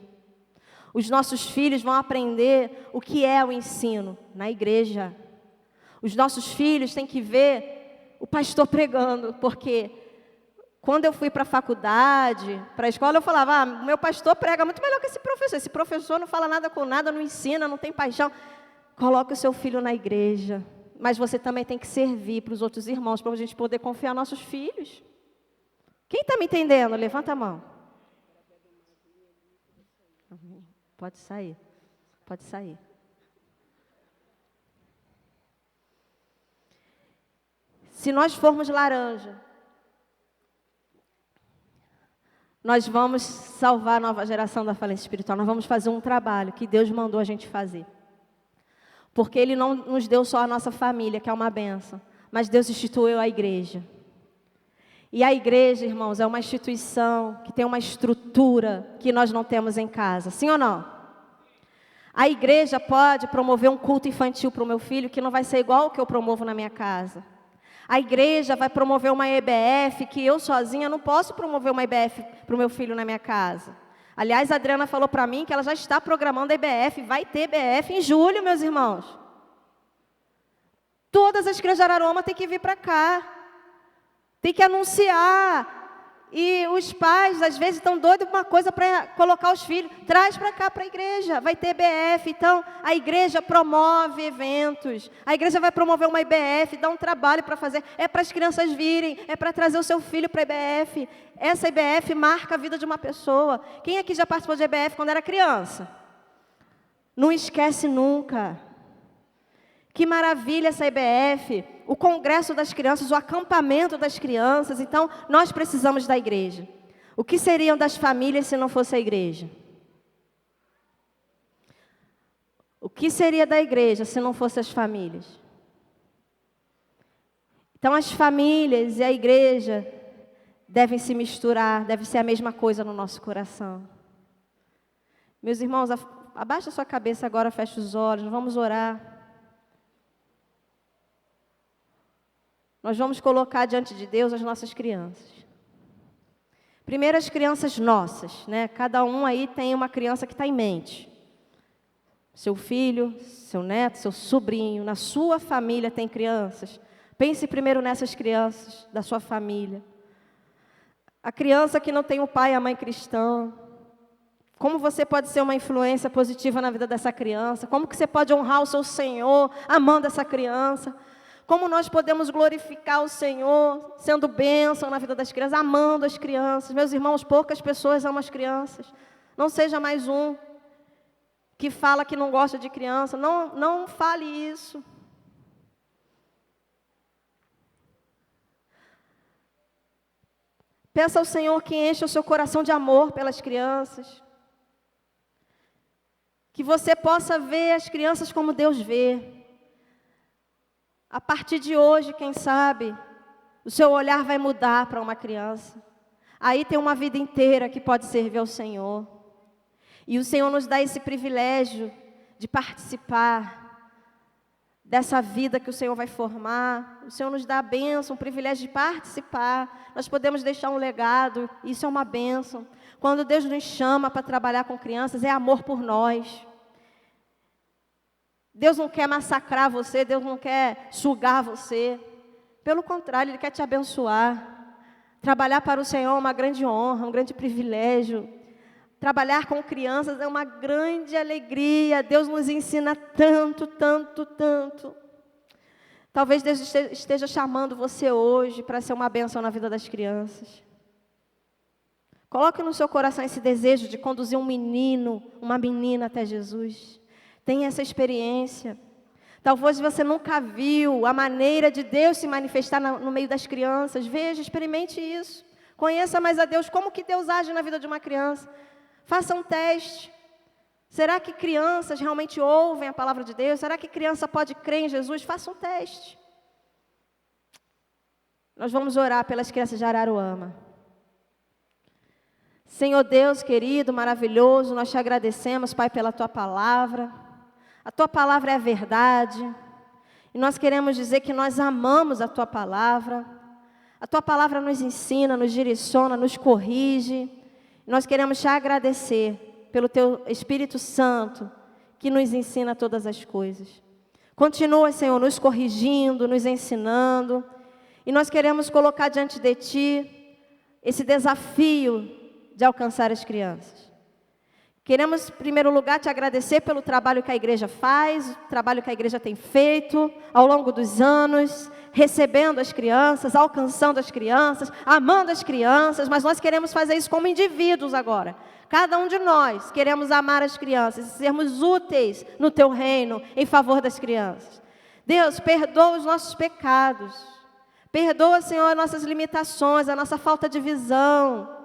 Os nossos filhos vão aprender o que é o ensino na igreja. Os nossos filhos têm que ver o pastor pregando, porque quando eu fui para a faculdade, para a escola, eu falava, o meu pastor prega muito melhor que esse professor. Esse professor não fala nada com nada, não ensina, não tem paixão. Coloque o seu filho na igreja. Mas você também tem que servir para os outros irmãos, para a gente poder confiar nos nossos filhos. Quem está me entendendo? Levanta a mão. Pode sair. Pode sair. Se nós formos laranja, nós vamos salvar a nova geração da falência espiritual. Nós vamos fazer um trabalho que Deus mandou a gente fazer. Porque Ele não nos deu só a nossa família, que é uma bênção, mas Deus instituiu a igreja. E a igreja, irmãos, é uma instituição que tem uma estrutura que nós não temos em casa. Sim ou não? A igreja pode promover um culto infantil para o meu filho, que não vai ser igual ao que eu promovo na minha casa. A igreja vai promover uma EBF, que eu sozinha não posso promover uma EBF para o meu filho na minha casa. Aliás, a Adriana falou para mim que ela já está programando a EBF, vai ter EBF em julho, meus irmãos. Todas as crianças de Araruama têm que vir para cá. Tem que anunciar. E os pais, às vezes, estão doidos com uma coisa para colocar os filhos. Traz para cá, para a igreja. Vai ter EBF. Então, a igreja promove eventos. A igreja vai promover uma IBF, dá um trabalho para fazer. É para as crianças virem. É para trazer o seu filho para a IBF. Essa IBF marca a vida de uma pessoa. Quem aqui já participou de IBF quando era criança? Não esquece nunca. Que maravilha essa IBF, o congresso das crianças, o acampamento das crianças. Então, nós precisamos da igreja. O que seriam das famílias se não fosse a igreja? O que seria da igreja se não fosse as famílias? Então, as famílias e a igreja devem se misturar, deve ser a mesma coisa no nosso coração. Meus irmãos, abaixa a sua cabeça agora, fecha os olhos, vamos orar. Nós vamos colocar diante de Deus as nossas crianças. Primeiro as crianças nossas, né? Cada um aí tem uma criança que está em mente. Seu filho, seu neto, seu sobrinho, na sua família tem crianças. Pense primeiro nessas crianças da sua família. A criança que não tem o pai e a mãe cristã. Como você pode ser uma influência positiva na vida dessa criança? Como que você pode honrar o seu Senhor amando essa criança? Como nós podemos glorificar o Senhor, sendo bênção na vida das crianças, amando as crianças. Meus irmãos, poucas pessoas amam as crianças. Não seja mais um que fala que não gosta de criança. Não fale isso. Peça ao Senhor que encha o seu coração de amor pelas crianças. Que você possa ver as crianças como Deus vê. A partir de hoje, quem sabe, o seu olhar vai mudar para uma criança. Aí tem uma vida inteira que pode servir ao Senhor. E o Senhor nos dá esse privilégio de participar dessa vida que o Senhor vai formar. O Senhor nos dá a bênção, o privilégio de participar. Nós podemos deixar um legado, isso é uma bênção. Quando Deus nos chama para trabalhar com crianças, é amor por nós. Deus não quer massacrar você, Deus não quer sugar você. Pelo contrário, Ele quer te abençoar. Trabalhar para o Senhor é uma grande honra, um grande privilégio. Trabalhar com crianças é uma grande alegria. Deus nos ensina tanto, tanto, tanto. Talvez Deus esteja chamando você hoje para ser uma bênção na vida das crianças. Coloque no seu coração esse desejo de conduzir um menino, uma menina até Jesus. Tenha essa experiência. Talvez você nunca viu a maneira de Deus se manifestar no meio das crianças. Veja, experimente isso. Conheça mais a Deus, como que Deus age na vida de uma criança. Faça um teste. Será que crianças realmente ouvem a palavra de Deus? Será que criança pode crer em Jesus? Faça um teste. Nós vamos orar pelas crianças de Araruama. Senhor Deus querido, maravilhoso, nós te agradecemos, Pai, pela Tua palavra. A Tua palavra é a verdade. E nós queremos dizer que nós amamos a Tua palavra. A Tua palavra nos ensina, nos direciona, nos corrige. Nós queremos te agradecer pelo Teu Espírito Santo, que nos ensina todas as coisas. Continua, Senhor, nos corrigindo, nos ensinando. E nós queremos colocar diante de Ti esse desafio de alcançar as crianças. Queremos, em primeiro lugar, te agradecer pelo trabalho que a igreja faz, o trabalho que a igreja tem feito ao longo dos anos, recebendo as crianças, alcançando as crianças, amando as crianças, mas nós queremos fazer isso como indivíduos agora. Cada um de nós queremos amar as crianças e sermos úteis no Teu reino, em favor das crianças. Deus, perdoa os nossos pecados. Perdoa, Senhor, as nossas limitações, a nossa falta de visão,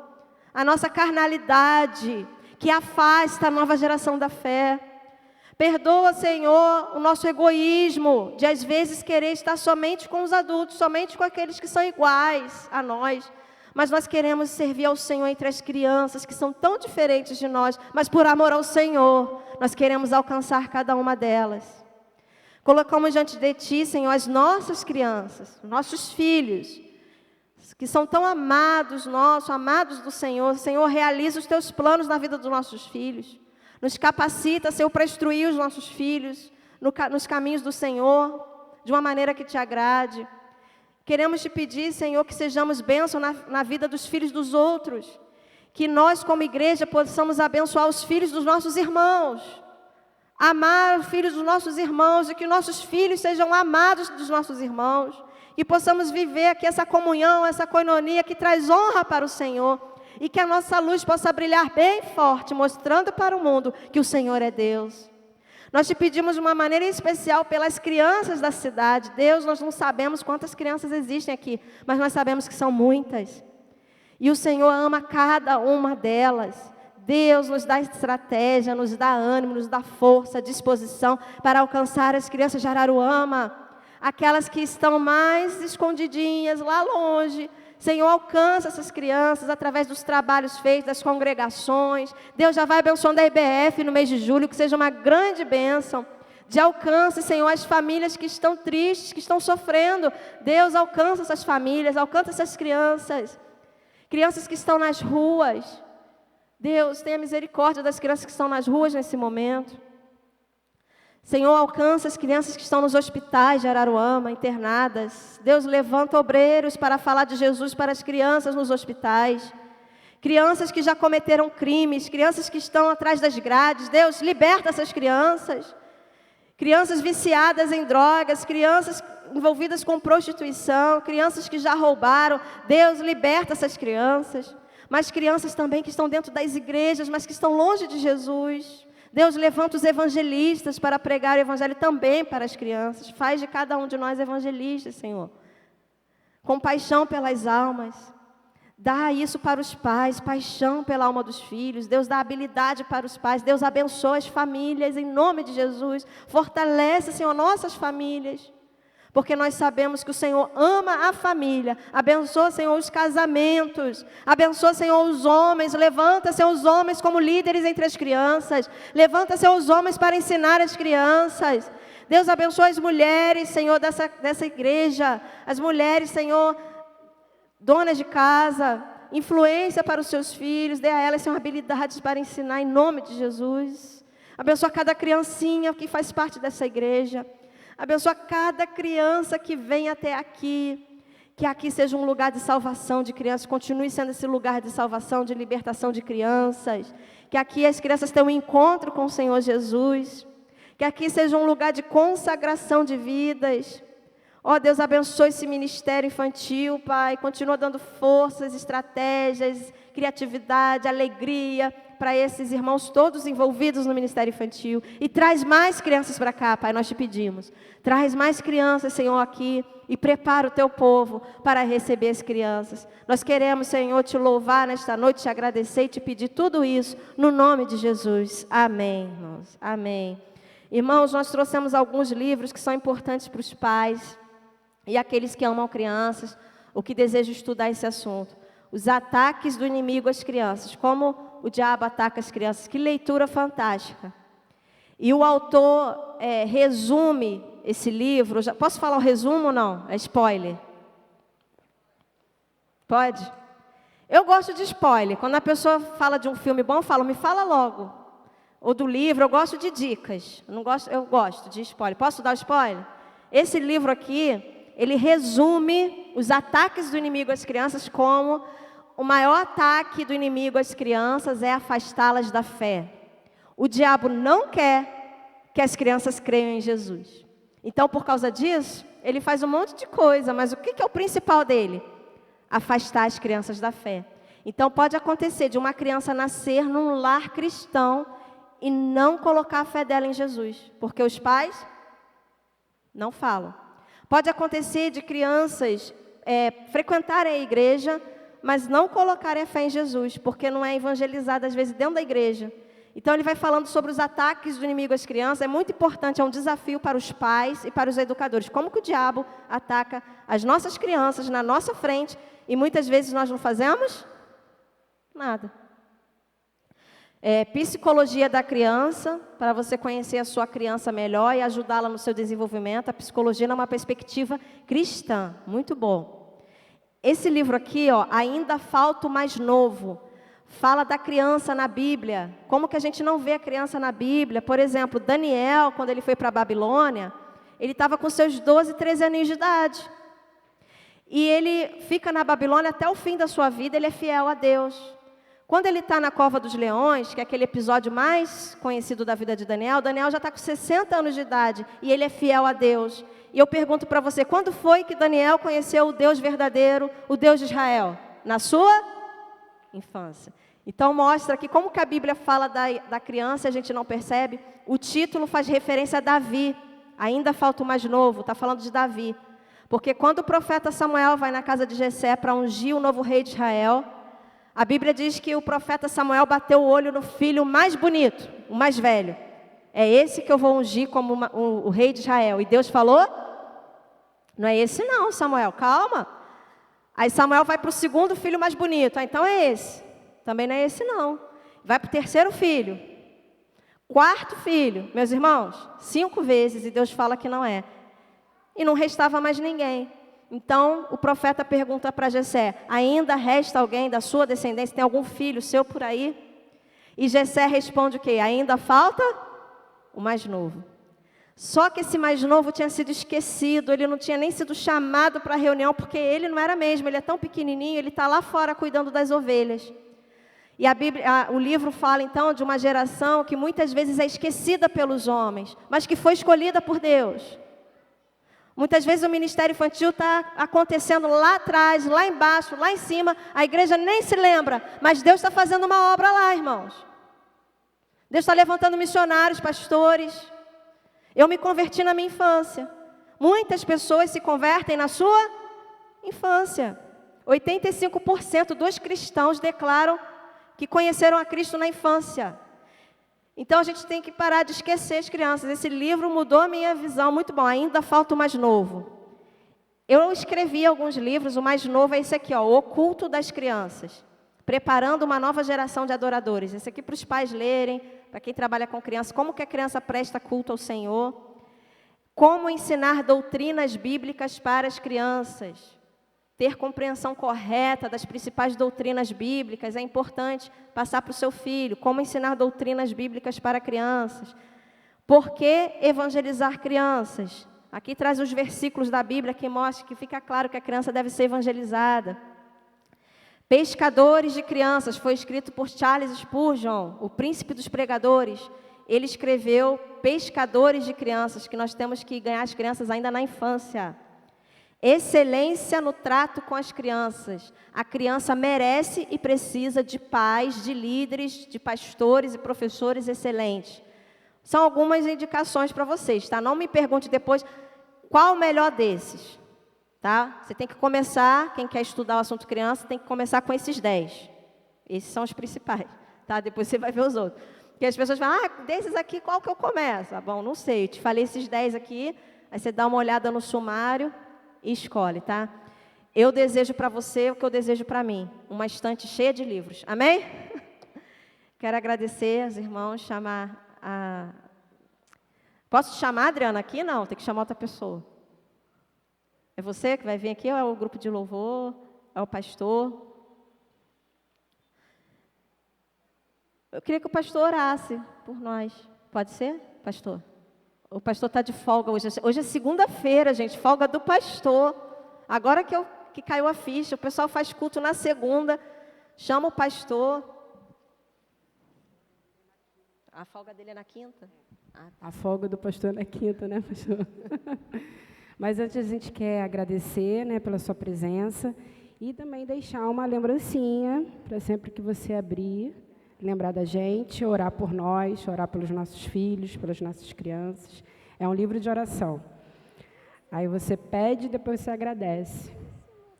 a nossa carnalidade, que afasta a nova geração da fé. Perdoa, Senhor, o nosso egoísmo, de às vezes querer estar somente com os adultos, somente com aqueles que são iguais a nós. Mas nós queremos servir ao Senhor entre as crianças, que são tão diferentes de nós, mas por amor ao Senhor, nós queremos alcançar cada uma delas. Colocamos diante de Ti, Senhor, as nossas crianças, nossos filhos, que são tão amados nossos, amados do Senhor. Senhor, realiza os Teus planos na vida dos nossos filhos. Nos capacita, Senhor, para instruir os nossos filhos nos caminhos do Senhor, de uma maneira que Te agrade. Queremos Te pedir, Senhor, que sejamos bênção na vida dos filhos dos outros. Que nós, como igreja, possamos abençoar os filhos dos nossos irmãos. Amar os filhos dos nossos irmãos e que nossos filhos sejam amados dos nossos irmãos. E possamos viver aqui essa comunhão, essa coinonia que traz honra para o Senhor. E que a nossa luz possa brilhar bem forte, mostrando para o mundo que o Senhor é Deus. Nós Te pedimos de uma maneira especial pelas crianças da cidade. Deus, nós não sabemos quantas crianças existem aqui, mas nós sabemos que são muitas. E o Senhor ama cada uma delas. Deus nos dá estratégia, nos dá ânimo, nos dá força, disposição para alcançar as crianças de Araruama. Aquelas que estão mais escondidinhas, lá longe. Senhor, alcança essas crianças através dos trabalhos feitos, das congregações. Deus já vai abençoando a IBF no mês de julho, que seja uma grande bênção. De alcance, Senhor, as famílias que estão tristes, que estão sofrendo. Deus, alcança essas famílias, alcança essas crianças. Crianças que estão nas ruas. Deus, tenha misericórdia das crianças que estão nas ruas nesse momento. Senhor, alcança as crianças que estão nos hospitais de Araruama, internadas. Deus, levanta obreiros para falar de Jesus para as crianças nos hospitais. Crianças que já cometeram crimes, crianças que estão atrás das grades. Deus, liberta essas crianças. Crianças viciadas em drogas, crianças envolvidas com prostituição, crianças que já roubaram. Deus, liberta essas crianças. Mas crianças também que estão dentro das igrejas, mas que estão longe de Jesus. Deus, levanta os evangelistas para pregar o evangelho também para as crianças. Faz de cada um de nós evangelistas, Senhor. Compaixão pelas almas. Dá isso para os pais, paixão pela alma dos filhos. Deus, dá habilidade para os pais. Deus, abençoa as famílias em nome de Jesus. Fortalece, Senhor, nossas famílias. Porque nós sabemos que o Senhor ama a família. Abençoa, Senhor, os casamentos. Abençoa, Senhor, os homens. Levanta, Senhor, os homens como líderes entre as crianças. Levanta, Senhor, os homens para ensinar as crianças. Deus, abençoa as mulheres, Senhor, dessa igreja. As mulheres, Senhor, donas de casa. Influência para os seus filhos. Dê a elas, Senhor, habilidades para ensinar em nome de Jesus. Abençoa cada criancinha que faz parte dessa igreja. Abençoa cada criança que vem até aqui. Que aqui seja um lugar de salvação de crianças. Continue sendo esse lugar de salvação, de libertação de crianças. Que aqui as crianças tenham um encontro com o Senhor Jesus. Que aqui seja um lugar de consagração de vidas. Ó Deus, abençoe esse ministério infantil, Pai. Continua dando forças, estratégias, criatividade, alegria para esses irmãos todos envolvidos no ministério infantil. E traz mais crianças para cá, Pai, nós te pedimos. Traz mais crianças, Senhor, aqui e prepara o teu povo para receber as crianças. Nós queremos, Senhor, te louvar nesta noite, te agradecer e te pedir tudo isso no nome de Jesus. Amém, irmãos. Amém. Irmãos, nós trouxemos alguns livros que são importantes para os pais e aqueles que amam crianças ou que desejam estudar esse assunto. Os ataques do inimigo às crianças, como o diabo ataca as crianças. Que leitura fantástica. E o autor resume esse livro. Posso falar o resumo ou não? É spoiler. Pode? Eu gosto de spoiler. Quando a pessoa fala de um filme bom, eu falo, me fala logo. Ou do livro, eu gosto de dicas. Eu gosto de spoiler. Posso dar o spoiler? Esse livro aqui, ele resume os ataques do inimigo às crianças como o maior ataque do inimigo às crianças é afastá-las da fé. O diabo não quer que as crianças creiam em Jesus. Então, por causa disso, ele faz um monte de coisa, mas o que é o principal dele? Afastar as crianças da fé. Então, pode acontecer de uma criança nascer num lar cristão e não colocar a fé dela em Jesus, porque os pais não falam. Pode acontecer de crianças frequentarem a igreja, mas não colocarem a fé em Jesus, porque não é evangelizado, às vezes, dentro da igreja. Então, ele vai falando sobre os ataques do inimigo às crianças. É muito importante, é um desafio para os pais e para os educadores. Como que o diabo ataca as nossas crianças na nossa frente e muitas vezes nós não fazemos nada. Psicologia da criança, para você conhecer a sua criança melhor e ajudá-la no seu desenvolvimento. A psicologia numa perspectiva cristã, muito bom. Esse livro aqui, ó, Ainda Falta o Mais Novo, fala da criança na Bíblia. Como que a gente não vê a criança na Bíblia? Por exemplo, Daniel, quando ele foi para a Babilônia, ele estava com seus 12, 13 aninhos de idade. E ele fica na Babilônia até o fim da sua vida, ele é fiel a Deus. Quando ele está na Cova dos Leões, que é aquele episódio mais conhecido da vida de Daniel, Daniel já está com 60 anos de idade e ele é fiel a Deus. E eu pergunto para você, quando foi que Daniel conheceu o Deus verdadeiro, o Deus de Israel? Na sua infância. Então mostra que como que a Bíblia fala da criança, a gente não percebe. O título faz referência a Davi. Ainda falta o mais novo, está falando de Davi. Porque quando o profeta Samuel vai na casa de Jessé para ungir o novo rei de Israel, a Bíblia diz que o profeta Samuel bateu o olho no filho mais bonito, o mais velho. É esse que eu vou ungir como o rei de Israel. E Deus falou, não é esse não, Samuel, calma. Aí Samuel vai para o segundo filho mais bonito. Então é esse. Também não é esse não. Vai para o terceiro filho. Quarto filho. Meus irmãos, 5 vezes e Deus fala que não é. E não restava mais ninguém. Então o profeta pergunta para Jessé, ainda resta alguém da sua descendência? Tem algum filho seu por aí? E Jessé responde o quê? Ainda falta o mais novo. Só que esse mais novo tinha sido esquecido, ele não tinha nem sido chamado para a reunião, porque ele não era mesmo, ele é tão pequenininho, ele está lá fora cuidando das ovelhas. E o livro fala então de uma geração que muitas vezes é esquecida pelos homens, mas que foi escolhida por Deus. Muitas vezes o ministério infantil está acontecendo lá atrás, lá embaixo, lá em cima, a igreja nem se lembra, mas Deus está fazendo uma obra lá, irmãos. Deus está levantando missionários, pastores. Eu me converti na minha infância. Muitas pessoas se convertem na sua infância. 85% dos cristãos declaram que conheceram a Cristo na infância. Então a gente tem que parar de esquecer as crianças. Esse livro mudou a minha visão, muito bom. Ainda falta o mais novo. Eu escrevi alguns livros, o mais novo é esse aqui, ó, O Culto das Crianças. Preparando uma nova geração de adoradores. Esse aqui para os pais lerem, para quem trabalha com criança, como que a criança presta culto ao Senhor. Como ensinar doutrinas bíblicas para as crianças. Ter compreensão correta das principais doutrinas bíblicas é importante passar para o seu filho. Como ensinar doutrinas bíblicas para crianças. Por que evangelizar crianças? Aqui traz os versículos da Bíblia que mostram que fica claro que a criança deve ser evangelizada. Pescadores de crianças, foi escrito por Charles Spurgeon, o príncipe dos pregadores. Ele escreveu Pescadores de Crianças, que nós temos que ganhar as crianças ainda na infância. Excelência no trato com as crianças. A criança merece e precisa de pais, de líderes, de pastores e professores excelentes. São algumas indicações para vocês, tá? Não me pergunte depois qual o melhor desses, tá? Você tem que começar, quem quer estudar o assunto criança, tem que começar com esses 10. Esses são os principais, tá? Depois você vai ver os outros. Porque as pessoas falam, desses aqui, qual que eu começo? Ah, bom, não sei, eu te falei esses 10 aqui, aí você dá uma olhada no sumário e escolhe, tá? Eu desejo para você o que eu desejo para mim, uma estante cheia de livros, amém? Quero agradecer aos irmãos, chamar a... Posso chamar a Adriana aqui? Não, tem que chamar outra pessoa. É você que vai vir aqui ou é o grupo de louvor? É o pastor? Eu queria que o pastor orasse por nós. Pode ser, pastor? O pastor está de folga hoje. Hoje é segunda-feira, gente, folga do pastor. Agora que caiu a ficha, o pessoal faz culto na segunda. Chama o pastor. A folga dele é na quinta? A folga do pastor é na quinta, né, pastor? Mas antes a gente quer agradecer, né, pela sua presença e também deixar uma lembrancinha para sempre que você abrir, lembrar da gente, orar por nós, orar pelos nossos filhos, pelas nossas crianças. É um livro de oração. Aí você pede e depois você agradece.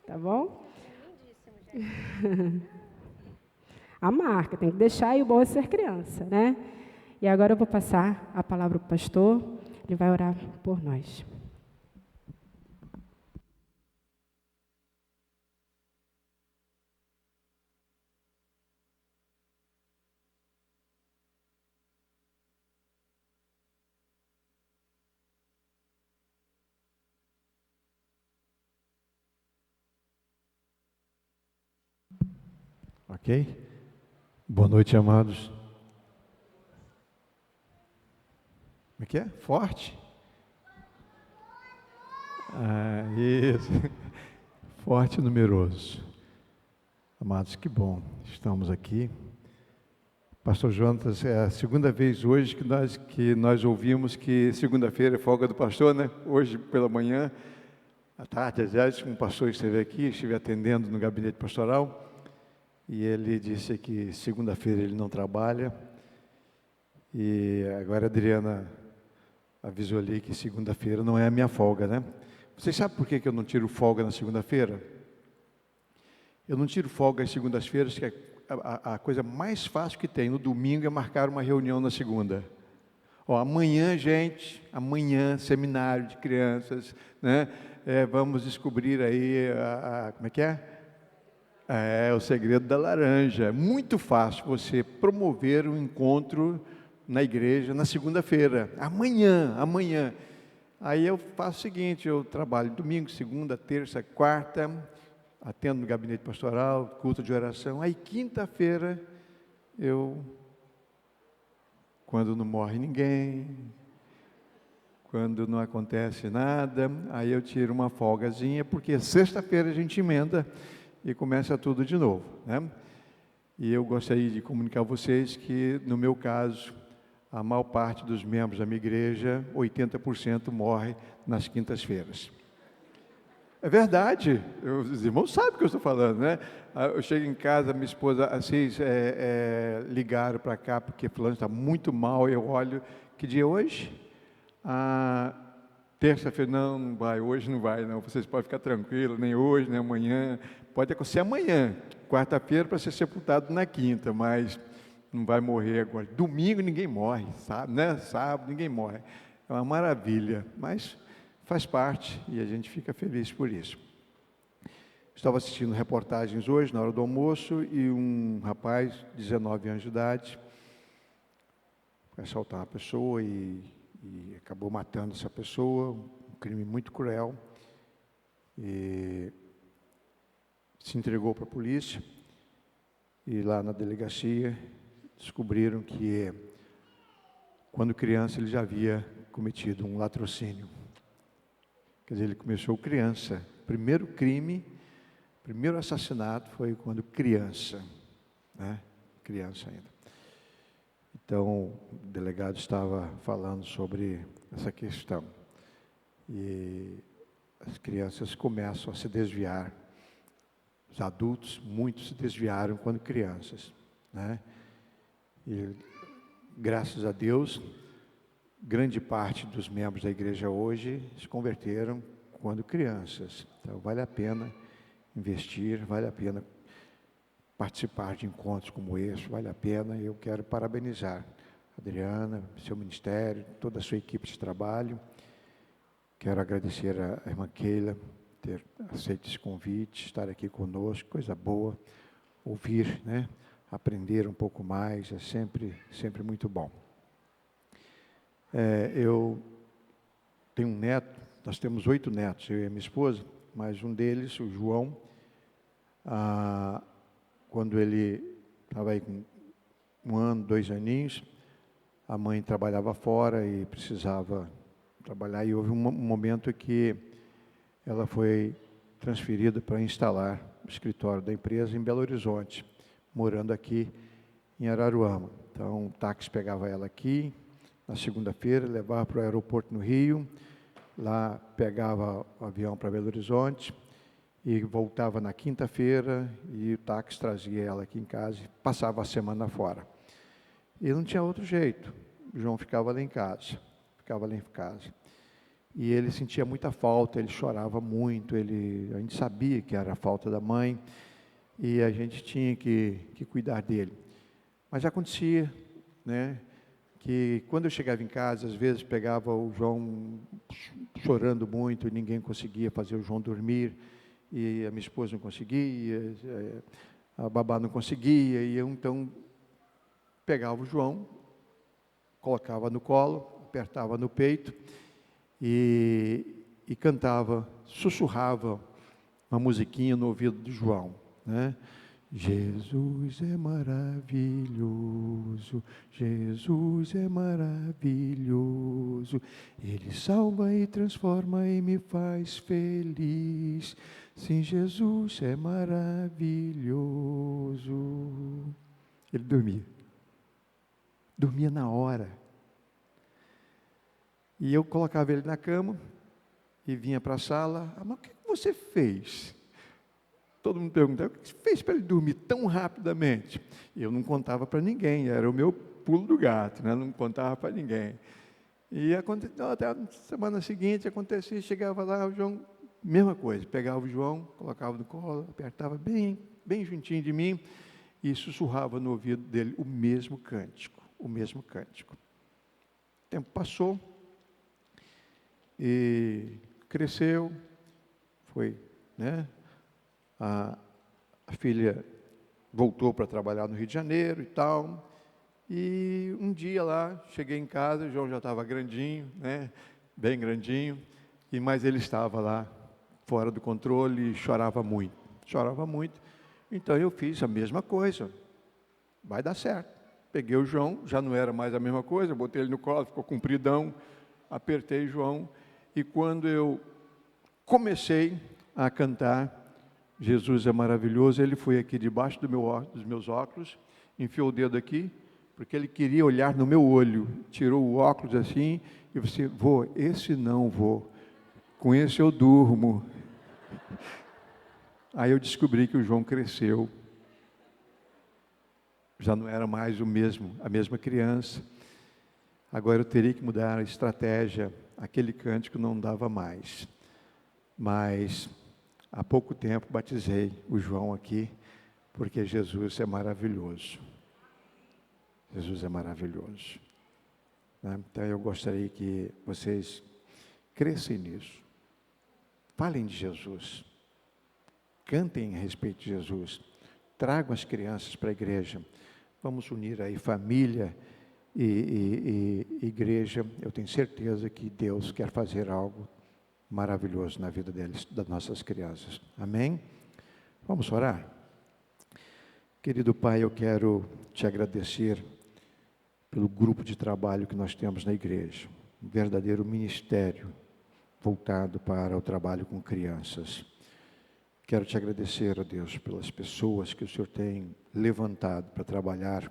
Tá bom? Lindíssimos. A marca, tem que deixar, e o bom é ser criança, né? E agora eu vou passar a palavra para o pastor, ele vai orar por nós. Ok? Boa noite, amados. Como é que é? Forte? Isso. Forte e numeroso. Amados, que bom. Estamos aqui. Pastor Jonas, é a segunda vez hoje que nós ouvimos que segunda-feira é folga do pastor, né? Hoje pela manhã, à tarde, aliás, um pastor esteve aqui, estive atendendo no gabinete pastoral, e ele disse que segunda-feira ele não trabalha, e agora a Adriana avisou ali que segunda-feira não é a minha folga, né? Vocês sabem por que eu não tiro folga na segunda-feira? Eu não tiro folga às segundas-feiras, que a coisa mais fácil que tem no domingo é marcar uma reunião na segunda. Ó, amanhã, gente, amanhã, seminário de crianças, né? Vamos descobrir aí, como é que é? O segredo da laranja. É muito fácil você promover um encontro na igreja na segunda-feira. Amanhã. Aí eu faço o seguinte, eu trabalho domingo, segunda, terça, quarta, atendo no gabinete pastoral, culto de oração. Aí quinta-feira, quando não morre ninguém, quando não acontece nada, aí eu tiro uma folgazinha, porque sexta-feira a gente emenda e começa tudo de novo, né? E eu gostaria de comunicar a vocês que, no meu caso, a maior parte dos membros da minha igreja, 80% morre nas quintas-feiras. É verdade, os irmãos sabem o que eu estou falando, né? Eu chego em casa, minha esposa, Assis, ligaram para cá, porque fulano está muito mal, eu olho, que dia é hoje? Terça-feira, não vai, hoje não vai, não, vocês podem ficar tranquilos, nem hoje, nem amanhã, pode acontecer amanhã, quarta-feira para ser sepultado na quinta, mas não vai morrer agora. Domingo ninguém morre, sabe, né? Sábado ninguém morre, é uma maravilha, mas faz parte e a gente fica feliz por isso. Estava assistindo reportagens hoje, na hora do almoço, e um rapaz, 19 anos de idade, foi assaltar uma pessoa e acabou matando essa pessoa, um crime muito cruel, e se entregou para a polícia, e lá na delegacia descobriram que, quando criança, ele já havia cometido um latrocínio. Quer dizer, ele começou criança. Primeiro crime, primeiro assassinato foi quando criança, né? Criança ainda. Então, o delegado estava falando sobre essa questão. E as crianças começam a se desviar. Os adultos, muitos se desviaram quando crianças, né? E, graças a Deus, grande parte dos membros da igreja hoje se converteram quando crianças. Então, vale a pena investir, vale a pena participar de encontros como esse, vale a pena. E eu quero parabenizar a Adriana, seu ministério, toda a sua equipe de trabalho. Quero agradecer a irmã Keila ter aceito esse convite, estar aqui conosco, coisa boa, ouvir, né? Aprender um pouco mais, é sempre muito bom. Eu tenho um neto, nós temos 8 netos, eu e a minha esposa, mas um deles, o João, quando ele estava aí com 1 ano, 2 aninhos, a mãe trabalhava fora e precisava trabalhar, e houve um momento que ela foi transferida para instalar o escritório da empresa em Belo Horizonte, morando aqui em Araruama. Então, o táxi pegava ela aqui, na segunda-feira, levava para o aeroporto no Rio, lá pegava o avião para Belo Horizonte, e voltava na quinta-feira, e o táxi trazia ela aqui em casa, e passava a semana fora. E não tinha outro jeito, o João ficava lá em casa. E ele sentia muita falta, ele chorava muito, a gente sabia que era a falta da mãe, e a gente tinha que cuidar dele. Mas acontecia, né, que quando eu chegava em casa, às vezes pegava o João chorando muito e ninguém conseguia fazer o João dormir, e a minha esposa não conseguia, a babá não conseguia, e eu então pegava o João, colocava no colo, apertava no peito e cantava, sussurrava uma musiquinha no ouvido do João, né? Jesus é maravilhoso, Jesus é maravilhoso, Ele salva e transforma e me faz feliz. Sim, Jesus é maravilhoso. Ele dormia na hora. E eu colocava ele na cama e vinha para a sala. Mas o que você fez? Todo mundo perguntava, o que você fez para ele dormir tão rapidamente? E eu não contava para ninguém, era o meu pulo do gato, né? Não contava para ninguém. E até a semana seguinte acontecia, chegava lá, o João, mesma coisa, pegava o João, colocava no colo, apertava bem juntinho de mim e sussurrava no ouvido dele o mesmo cântico. O tempo passou e cresceu, foi, né? A filha voltou para trabalhar no Rio de Janeiro e tal, e um dia lá, cheguei em casa, o João já estava grandinho, né? Bem grandinho, mas ele estava lá, fora do controle, e chorava muito, então eu fiz a mesma coisa, vai dar certo, peguei o João, já não era mais a mesma coisa, botei ele no colo, ficou compridão, apertei o João, e quando eu comecei a cantar Jesus é maravilhoso, ele foi aqui debaixo dos meus óculos, enfiou o dedo aqui, porque ele queria olhar no meu olho, tirou o óculos assim, e você, esse não vou, com esse eu durmo. Aí eu descobri que o João cresceu, já não era mais a mesma criança, agora eu teria que mudar a estratégia, aquele cântico não dava mais, mas há pouco tempo batizei o João aqui, porque Jesus é maravilhoso. Jesus é maravilhoso. Né? Então eu gostaria que vocês crescem nisso. Falem de Jesus. Cantem a respeito de Jesus. Tragam as crianças para a igreja. Vamos unir aí família e igreja. Eu tenho certeza que Deus quer fazer algo maravilhoso na vida deles, das nossas crianças. Amém? Vamos orar? Querido Pai, eu quero te agradecer pelo grupo de trabalho que nós temos na igreja. Um verdadeiro ministério voltado para o trabalho com crianças. Quero te agradecer, ó Deus, pelas pessoas que o Senhor tem levantado para trabalhar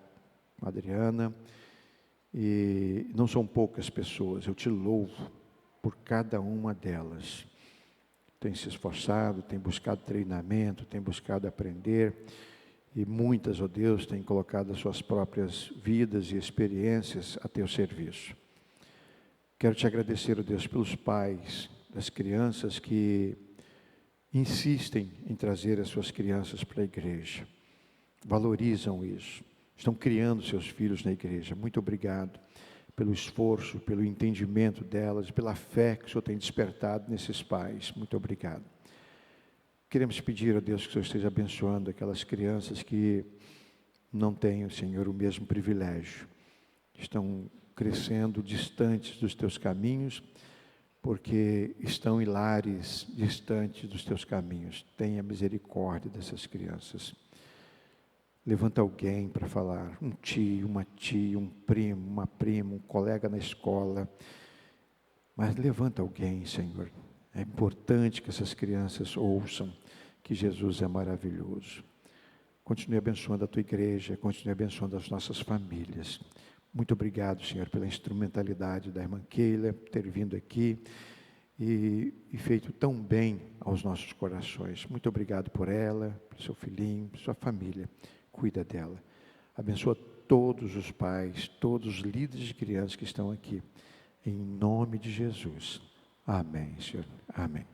com a Adriana. E não são poucas pessoas, eu te louvo por cada uma delas. Tem se esforçado, tem buscado treinamento, tem buscado aprender, e muitas, ó Deus, têm colocado as suas próprias vidas e experiências a teu serviço. Quero te agradecer, ó Deus, pelos pais das crianças que insistem em trazer as suas crianças para a igreja, valorizam isso, estão criando seus filhos na igreja. Muito obrigado pelo esforço, pelo entendimento delas, pela fé que o Senhor tem despertado nesses pais. Muito obrigado. Queremos pedir a Deus que o Senhor esteja abençoando aquelas crianças que não têm, Senhor, o mesmo privilégio. Estão crescendo distantes dos teus caminhos, porque estão em lares distantes dos teus caminhos. Tenha misericórdia dessas crianças. Levanta alguém para falar, um tio, uma tia, um primo, uma prima, um colega na escola. Mas levanta alguém, Senhor. É importante que essas crianças ouçam que Jesus é maravilhoso. Continue abençoando a tua igreja, continue abençoando as nossas famílias. Muito obrigado, Senhor, pela instrumentalidade da irmã Keila, ter vindo aqui e feito tão bem aos nossos corações. Muito obrigado por ela, por seu filhinho, por sua família. Cuida dela. Abençoa todos os pais, todos os líderes de crianças que estão aqui. Em nome de Jesus. Amém, Senhor. Amém.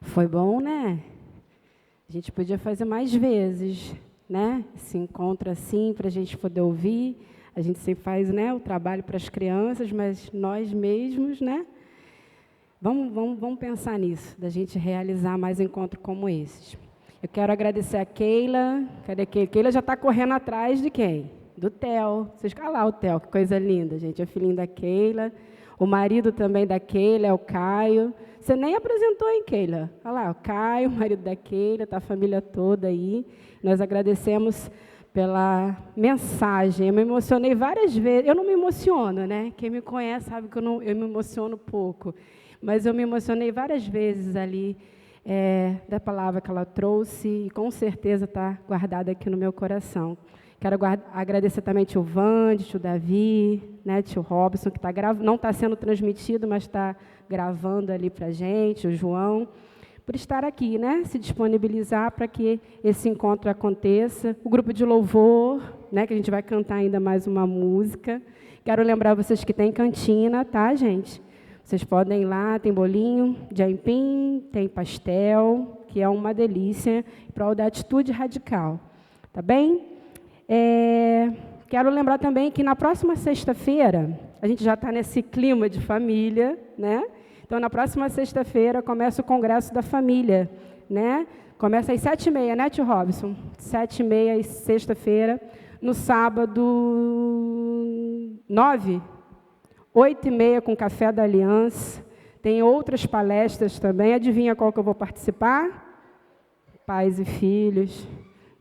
Foi bom, né? A gente podia fazer mais vezes, né? Esse encontro assim, para a gente poder ouvir. A gente sempre faz, né, o trabalho para as crianças, mas nós mesmos, né? Vamos pensar nisso, da gente realizar mais encontros como esses. Eu quero agradecer a Keila. Cadê a Keila? Keila já está correndo atrás de quem? Do Theo. Vocês olha lá o Theo, que coisa linda, gente. É o filhinho da Keila. O marido também da Keila é o Caio. Você nem apresentou, hein, Keila? Olha lá, o Caio, o marido da Keila, está a família toda aí. Nós agradecemos pela mensagem. Eu me emocionei várias vezes. Eu não me emociono, né? Quem me conhece sabe que eu me emociono pouco. Mas eu me emocionei várias vezes ali da palavra que ela trouxe e com certeza está guardada aqui no meu coração. Quero agradecer também tio Vande, tio Davi, né, tio Robson, que não está sendo transmitido, mas está gravando ali para a gente, o João, por estar aqui, né, se disponibilizar para que esse encontro aconteça. O grupo de louvor, né, que a gente vai cantar ainda mais uma música. Quero lembrar vocês que tem cantina, tá, gente? Vocês podem ir lá, tem bolinho de aipim, tem pastel, que é uma delícia, para o da Atitude Radical, tá bem? Quero lembrar também que na próxima sexta-feira, a gente já está nesse clima de família, né? Então, na próxima sexta-feira, começa o Congresso da Família, né? Começa às 7h30, né, tio Robson? 7h30, sexta-feira. No sábado, 9h, 8h30, com Café da Aliança. Tem outras palestras também. Adivinha qual que eu vou participar? Pais e filhos,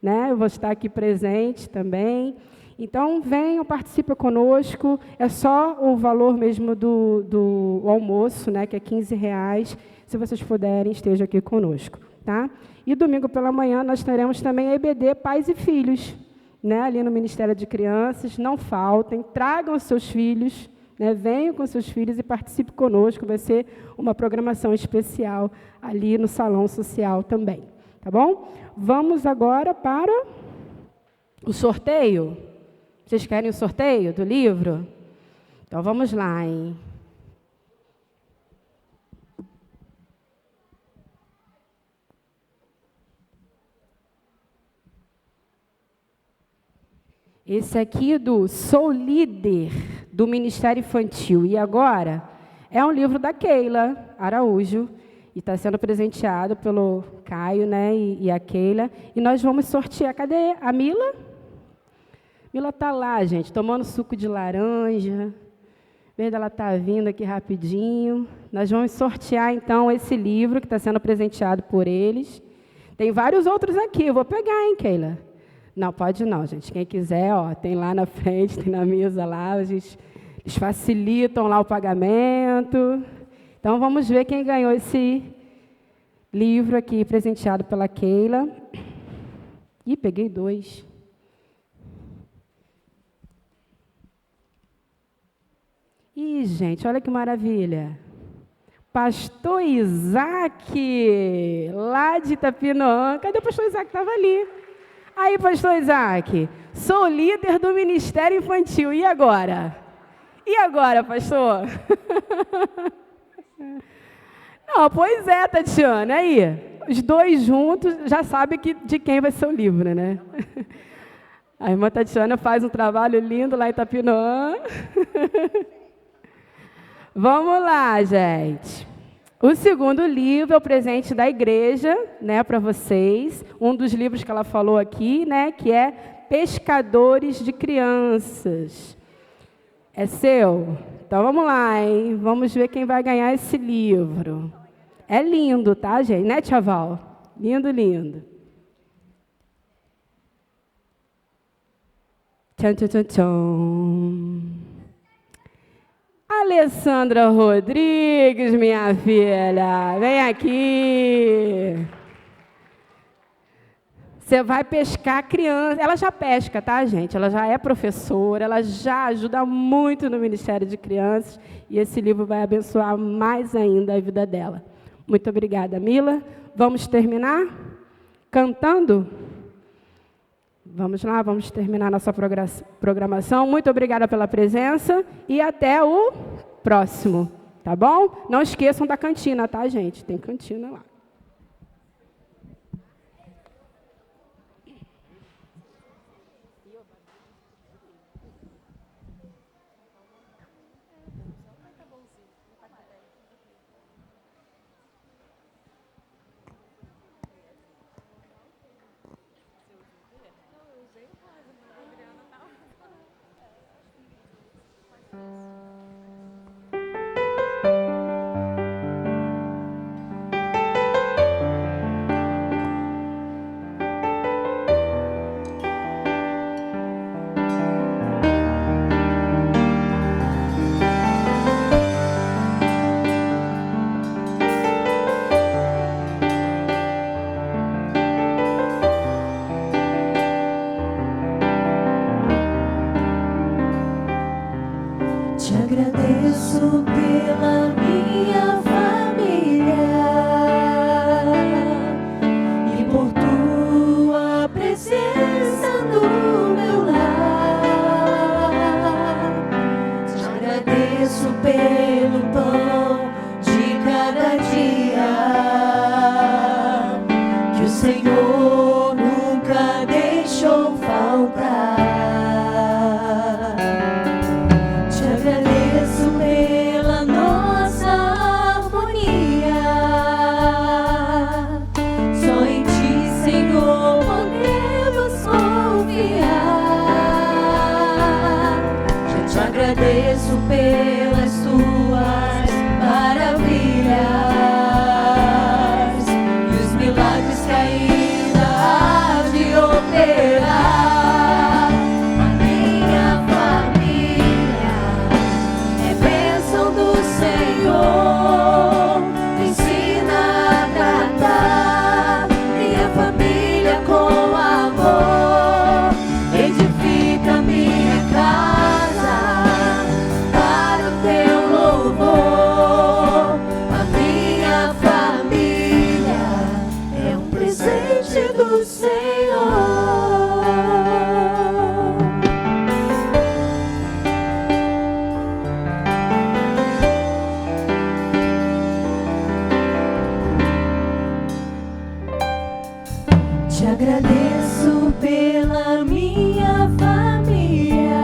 né? Eu vou estar aqui presente também. Então, venham, participem conosco. É só o valor mesmo do almoço, né, que é R$15. Se vocês puderem, estejam aqui conosco, tá? E domingo pela manhã nós teremos também a EBD Pais e Filhos, né, ali no Ministério de Crianças. Não faltem, tragam os seus filhos, né, venham com seus filhos e participem conosco. Vai ser uma programação especial ali no Salão Social também, tá bom? Vamos agora para o sorteio. Vocês querem o sorteio do livro? Então, vamos lá, hein? Esse aqui do Sou Líder, do Ministério Infantil. E agora, é um livro da Keila Araújo, e está sendo presenteado pelo Caio, né, e a Keila. E nós vamos sortear. Cadê a Mila? Mila está lá, gente, tomando suco de laranja. Veja, ela está vindo aqui rapidinho. Nós vamos sortear, então, esse livro que está sendo presenteado por eles. Tem vários outros aqui. Eu vou pegar, hein, Keila? Não, pode não, gente. Quem quiser, ó, tem lá na frente, tem na mesa lá. Eles facilitam lá o pagamento. Então, vamos ver quem ganhou esse livro aqui, presenteado pela Keila. Ih, peguei 2. Ih, gente, olha que maravilha. Pastor Isaac, lá de Itapinoã. Cadê o pastor Isaac? Estava ali. Aí, pastor Isaac, sou líder do Ministério Infantil. E agora? E agora, pastor? Não, pois é, Tatiana. Aí, os dois juntos já sabem de quem vai ser o livro, né? A irmã Tatiana faz um trabalho lindo lá em Itapinoã. Vamos lá, gente. O segundo livro é o presente da igreja, né, para vocês. Um dos livros que ela falou aqui, né, que é Pescadores de Crianças. É seu? Então, vamos lá, hein? Vamos ver quem vai ganhar esse livro. É lindo, tá, gente? Né, tia Val? Lindo, lindo. Tchan, tchan, tchan, tchan. Alessandra Rodrigues, minha filha, vem aqui. Você vai pescar criança. Ela já pesca, tá, gente? Ela já é professora, ela já ajuda muito no Ministério de Crianças e esse livro vai abençoar mais ainda a vida dela. Muito obrigada, Mila. Vamos terminar cantando? Vamos lá, vamos terminar nossa programação. Muito obrigada pela presença e até o próximo, tá bom? Não esqueçam da cantina, tá, gente? Tem cantina lá. Te agradeço pela minha família e por tua presença no meu lar. Te agradeço pelo pão de cada dia que o Senhor nunca deixou faltar. Pela nossa harmonia, só em ti, Senhor, podemos confiar. Já te agradeço pelas tuas maravilhas e os milagres que ainda há de operar. A minha família é bênção do Senhor, me ensina a tratar minha família com amor, edifica minha casa para o teu louvor. A minha família é um presente do Senhor. Te agradeço pela minha família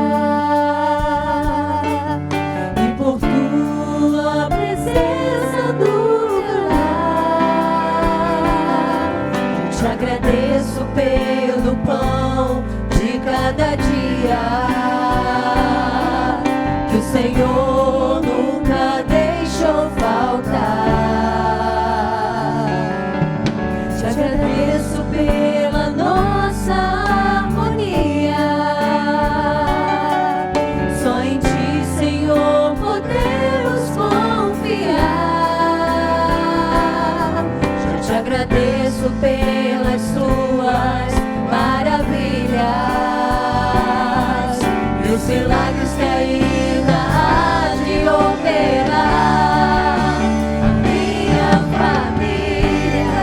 e por tua presença no meu lar. Te agradeço pelo pão de cada dia que o Senhor nunca deixou faltar. Te agradeço pela nossa harmonia, só em ti, Senhor, podemos confiar. Já te agradeço pelas tuas maravilhas e os milagres que ainda há de operar. A minha família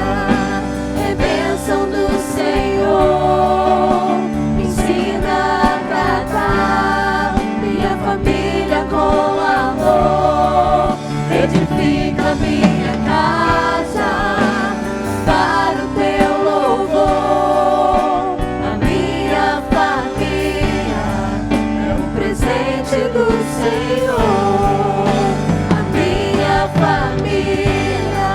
é bênção do Senhor, me ensina a tratar minha família com amor, edifica minha casa para o teu louvor. A minha família é um presente do Senhor. A minha família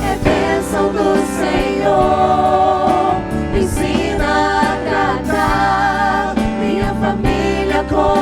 é bênção do Senhor, me ensina a tratar minha família com